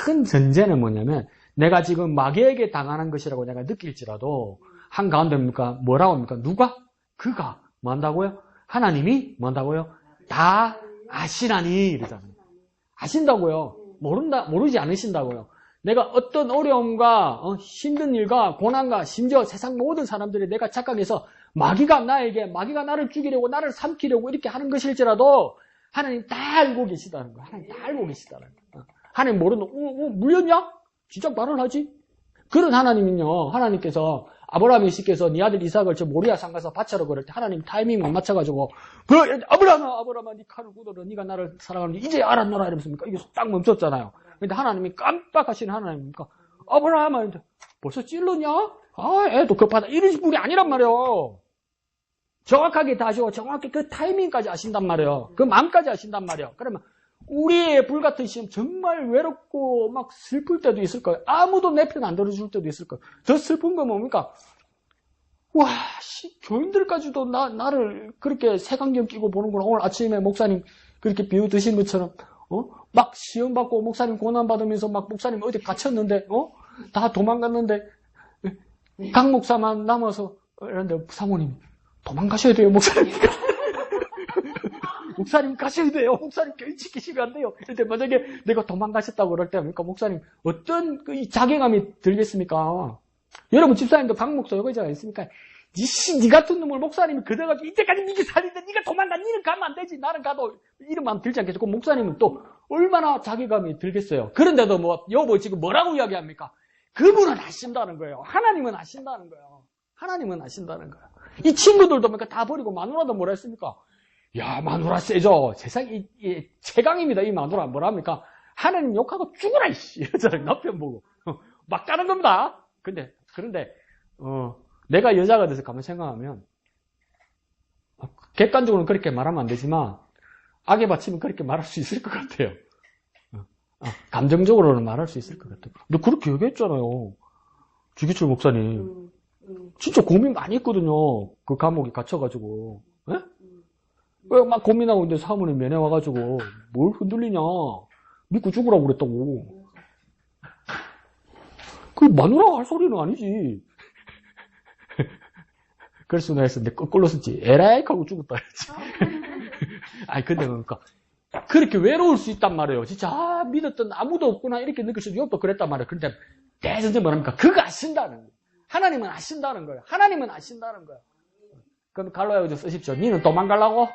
S1: 큰 전제는 뭐냐면 내가 지금 마귀에게 당하는 것이라고 내가 느낄지라도 한가운데 뭡니까? 뭐라고 합니까? 누가? 그가 뭐 한다고요? 하나님이 뭐 한다고요? 다 아시나니 이러잖아요. 아신다고요. 모르지 않으신다고요. 내가 어떤 어려움과 힘든 일과 고난과 심지어 세상 모든 사람들이 내가 착각해서 마귀가 나를 죽이려고 나를 삼키려고 이렇게 하는 것일지라도 하나님 다 알고 계시다는 거예요. 하나님 다 알고 계시다는 거예요. 하나님 모르는 물렸냐? 진짜 말을 하지? 그런 하나님은요. 하나님께서 아브라함 이식께서 네 아들 이삭을 저 모리아 산 가서 바쳐라 그럴 때 하나님 타이밍 못 맞춰가지고 아브라함아 네 칼을 굳어라 네가 나를 사랑하는지 이제 알았노라 이러면서 이게 딱 멈췄잖아요. 근데 하나님이 깜빡하시는 하나님이니까 아브라함아 벌써 찔렀냐? 애도 급하다 이런 분이 아니란 말이에요. 정확하게 다 아시고 정확히 그 타이밍까지 아신단 말이에요. 그 마음까지 아신단 말이에요. 그러면 우리의 불같은 시험 정말 외롭고 막 슬플 때도 있을 거예요. 아무도 내 편 안 들어줄 때도 있을 거예요. 더 슬픈 건 뭡니까? 교인들까지도 나를 그렇게 색안경 끼고 보는구나. 오늘 아침에 목사님 그렇게 비유 드신 것처럼 막 시험 받고 목사님 고난 받으면서 막 목사님 어디 갇혔는데 다 도망갔는데 강 목사만 남아서 그런데 사모님 도망가셔야 돼요 목사님. 목사님 가셔야 돼요. 목사님 교인 지키시면 안 돼요. 근데 만약에 내가 도망가셨다고 그럴 때 그러니까 목사님 어떤 이 자괴감이 들겠습니까? 여러분 집사님도 박 목사 여기지 않습니까? 니 같은 놈을 목사님이 그래가지고 이때까지 니가 살인데 니가 도망가 니는 가면 안 되지 나는 가도 이런 마음 들지 않겠죠. 그럼 목사님은 또 얼마나 자괴감이 들겠어요. 그런데도 여보 지금 뭐라고 이야기합니까? 그분은 아신다는 거예요. 하나님은 아신다는 거예요. 하나님은 아신다는 거예요. 이 친구들도 다 버리고 마누라도 뭐라 했습니까? 야, 마누라 세죠? 세상, 최강입니다, 이 마누라. 뭐랍니까? 하나님 욕하고 죽으라, 이씨. 이러잖아요, 남편 보고. 막 가는 겁니다. 그런데, 내가 여자가 돼서 가만 생각하면, 객관적으로는 그렇게 말하면 안 되지만, 악에 받치면 그렇게 말할 수 있을 것 같아요. 감정적으로는 말할 수 있을 것 같아요. 근데 그렇게 얘기했잖아요. 주기철 목사님. 진짜 고민 많이 했거든요. 그 감옥에 갇혀가지고. 예? 왜 막 고민하고 있는데 사모님 면회 와가지고 뭘 흔들리냐 믿고 죽으라고 그랬다고. 그 마누라가 할 소리는 아니지. 그래서 내가 했었는데 거꾸로 썼지. 에라이 하고 죽었다 했지. 아니 근데 그러니까 그렇게 외로울 수 있단 말이에요. 진짜 믿었던 아무도 없구나 이렇게 느낄 수도 욥도 그랬단 말이에요. 그런데 대선생 뭐랍니까? 그거 아신다는 거예요. 하나님은 아신다는 거예요. 하나님은 아신다는 거예요. 그럼 갈로야도 쓰십시오. 니는 도망가려고?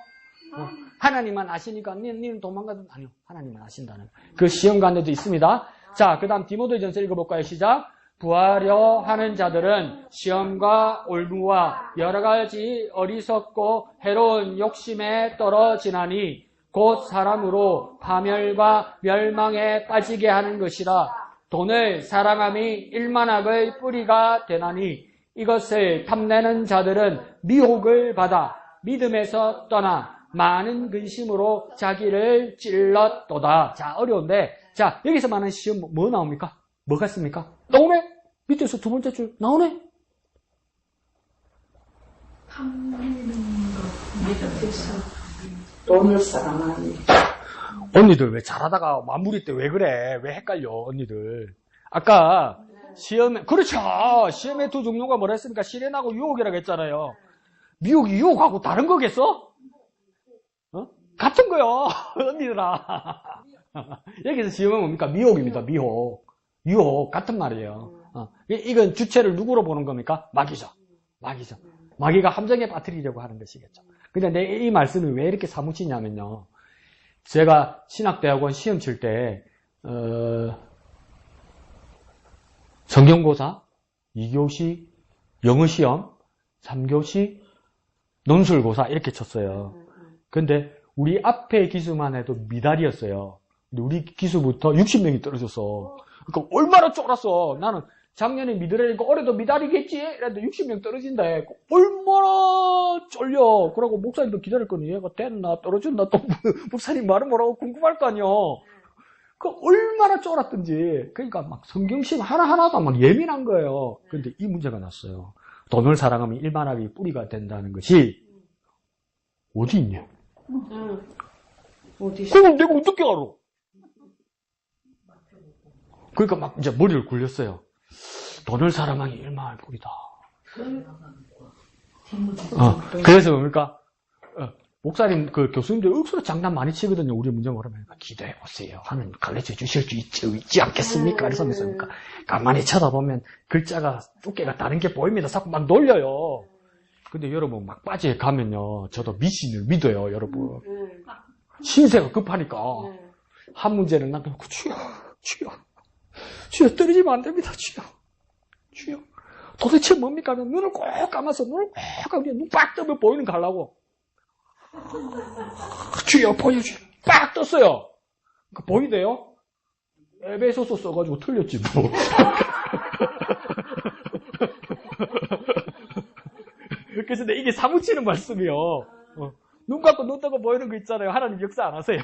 S1: 하나님만 아시니까 니는 도망가든 아니요. 하나님만 아신다는 그 시험 가운데도 있습니다. 자, 그 다음 디모데전서 읽어볼까요? 시작. 부하려 하는 자들은 시험과 올무와 여러 가지 어리석고 해로운 욕심에 떨어지나니 곧 사람으로 파멸과 멸망에 빠지게 하는 것이라. 돈을 사랑함이 일만학의 뿌리가 되나니 이것을 탐내는 자들은 미혹을 받아 믿음에서 떠나 많은 근심으로 자기를 찔렀도다. 자, 어려운데, 자, 여기서 말하는 시험 뭐 나옵니까? 뭐 같습니까? 나오네? 밑에서 두 번째 줄 나오네?
S2: 믿음에서 돈을 사랑하니.
S1: 언니들 왜 잘하다가 마무리 때 왜 그래? 왜 헷갈려, 언니들? 아까 시험에, 그렇죠! 시험의 두 종류가 뭐라 했습니까? 시련하고 유혹이라고 했잖아요. 미혹이 유혹하고 다른 거겠어? 같은 거요, 언니들아. 여기서 시험은 뭡니까? 미혹입니다, 미혹. 유혹, 같은 말이에요. 이건 주체를 누구로 보는 겁니까? 마귀죠. 마귀죠. 마귀가 함정에 빠뜨리려고 하는 것이겠죠. 근데 내 이 말씀을 왜 이렇게 사무치냐면요. 제가 신학대학원 시험 칠 때, 성경고사, 2교시, 영어시험, 3교시, 논술고사 이렇게 쳤어요. 근데 우리 앞에 기수만 해도 미달이었어요. 근데 우리 기수부터 60명이 떨어졌어. 그러니까 얼마나 쫄았어. 나는 작년에 미달이니까 올해도 미달이겠지? 이랬는데 60명 떨어진다. 얼마나 쫄려. 그러고 목사님도 기다렸거든요. 얘가 됐나 떨어졌나 또 목사님 말은 뭐라고 궁금할 거 아니요. 그 얼마나 쫄았던지. 그러니까 막 성경심 하나하나가 막 예민한 거예요. 근데 이 문제가 났어요. 돈을 사랑하면 일만하기 뿌리가 된다는 것이 어디 있냐?
S2: 어디 있어?
S1: 그걸 내가 어떻게 알아? 그러니까 막 이제 머리를 굴렸어요. 돈을 사랑하기 일만할 뿌리다. 그래서 뭡니까? 목사님, 교수님들 억수로 장난 많이 치거든요. 우리 문제 모르면. 기도해 보세요. 하나님 가르쳐 주실 수 있지 않겠습니까? 그래서 뭡니까? 가만히 쳐다보면 글자가, 두께가 다른 게 보입니다. 자꾸 막 놀려요. 근데 여러분, 막바지에 가면요. 저도 미신을 믿어요, 여러분. 신세가 급하니까. 한 문제는 나도, 주여, 떨어지면 안 됩니다, 주여. 도대체 뭡니까? 눈을 꼭 감아서, 눈을 꼭 감고, 눈 빡 뜨면 보이는 거 하려고. 주여 보여주여. 빡 떴어요. 보이대요? 에베소서 써가지고 틀렸지 뭐. 그래서 이게 사무치는 말씀이요. 눈 감고 눈 뜨고 보이는 거 있잖아요. 하나님 역사 안 하세요.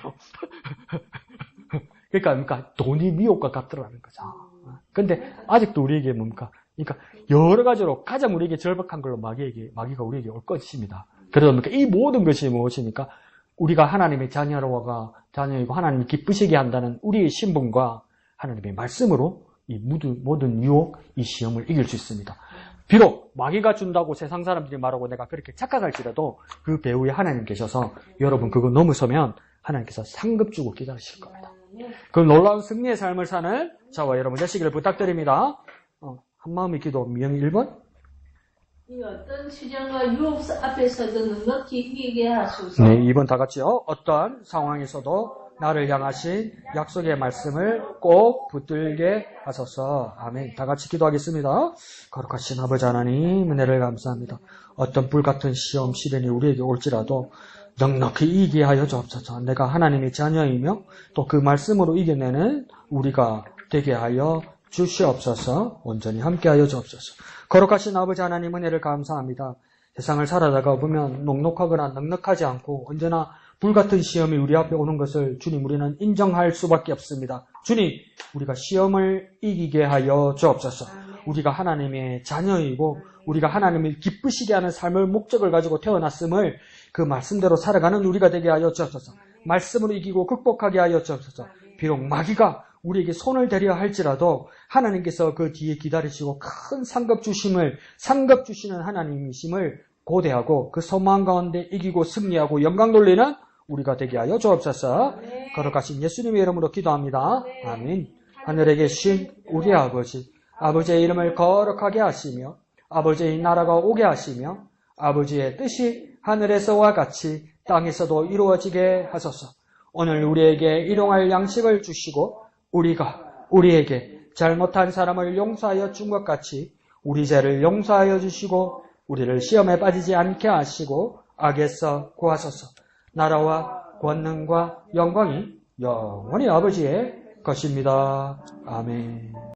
S1: 그러니까 돈이 미혹과 같더라는 거죠. 근데 아직도 우리에게 뭡니까? 그러니까 여러 가지로 가장 우리에게 절박한 걸로 마귀가 우리에게 올 것입니다. 그러다 보니까 이 모든 것이 무엇입니까? 우리가 하나님의 자녀이고 하나님이 기쁘시게 한다는 우리의 신분과 하나님의 말씀으로 이 모든 유혹, 이 시험을 이길 수 있습니다. 비록 마귀가 준다고 세상 사람들이 말하고 내가 그렇게 착각할지라도 그 배후에 하나님 계셔서 여러분 그거 넘어서면 하나님께서 상급 주고 기다리실 겁니다. 그 놀라운 승리의 삶을 사는 저와 여러분 되시기를 부탁드립니다. 한마음의 기도 명의 1번.
S3: 이 어떤 시련과 유혹 앞에서도 넉넉히 이기게 하소서.
S1: 네, 2번 다 같이요. 어떠한 상황에서도 나를 향하신 약속의 말씀을 꼭 붙들게 하소서. 아멘. 다 같이 기도하겠습니다. 거룩하신 아버지 하나님 은혜를 감사합니다. 어떤 불같은 시험 시련이 우리에게 올지라도 넉넉히 이기게 하여 주옵소서. 내가 하나님의 자녀이며 또 그 말씀으로 이겨내는 우리가 되게 하여 주시옵소서. 온전히 함께하여 주옵소서. 거룩하신 아버지 하나님 은혜를 감사합니다. 세상을 살아가다 보면 녹록하거나 넉넉하지 않고 언제나 불같은 시험이 우리 앞에 오는 것을 주님 우리는 인정할 수밖에 없습니다. 주님 우리가 시험을 이기게 하여 주옵소서. 우리가 하나님의 자녀이고 우리가 하나님을 기쁘시게 하는 삶을 목적을 가지고 태어났음을 그 말씀대로 살아가는 우리가 되게 하여 주옵소서. 말씀으로 이기고 극복하게 하여 주옵소서. 비록 마귀가 우리에게 손을 대려 할지라도 하나님께서 그 뒤에 기다리시고 큰 상급 주시는 하나님이심을 고대하고 그 소망 가운데 이기고 승리하고 영광 돌리는 우리가 되게 하여 주옵소서. 거룩하신 예수님의 이름으로 기도합니다. 아멘. 하늘에 계신 우리 아버지, 아버지의 이름을 거룩하게 하시며 아버지의 나라가 오게 하시며 아버지의 뜻이 하늘에서와 같이 땅에서도 이루어지게 하소서. 오늘 우리에게 일용할 양식을 주시고 우리에게 잘못한 사람을 용서하여 준 것 같이 우리 죄를 용서하여 주시고 우리를 시험에 빠지지 않게 하시고 악에서 구하소서. 나라와 권능과 영광이 영원히 아버지의 것입니다. 아멘.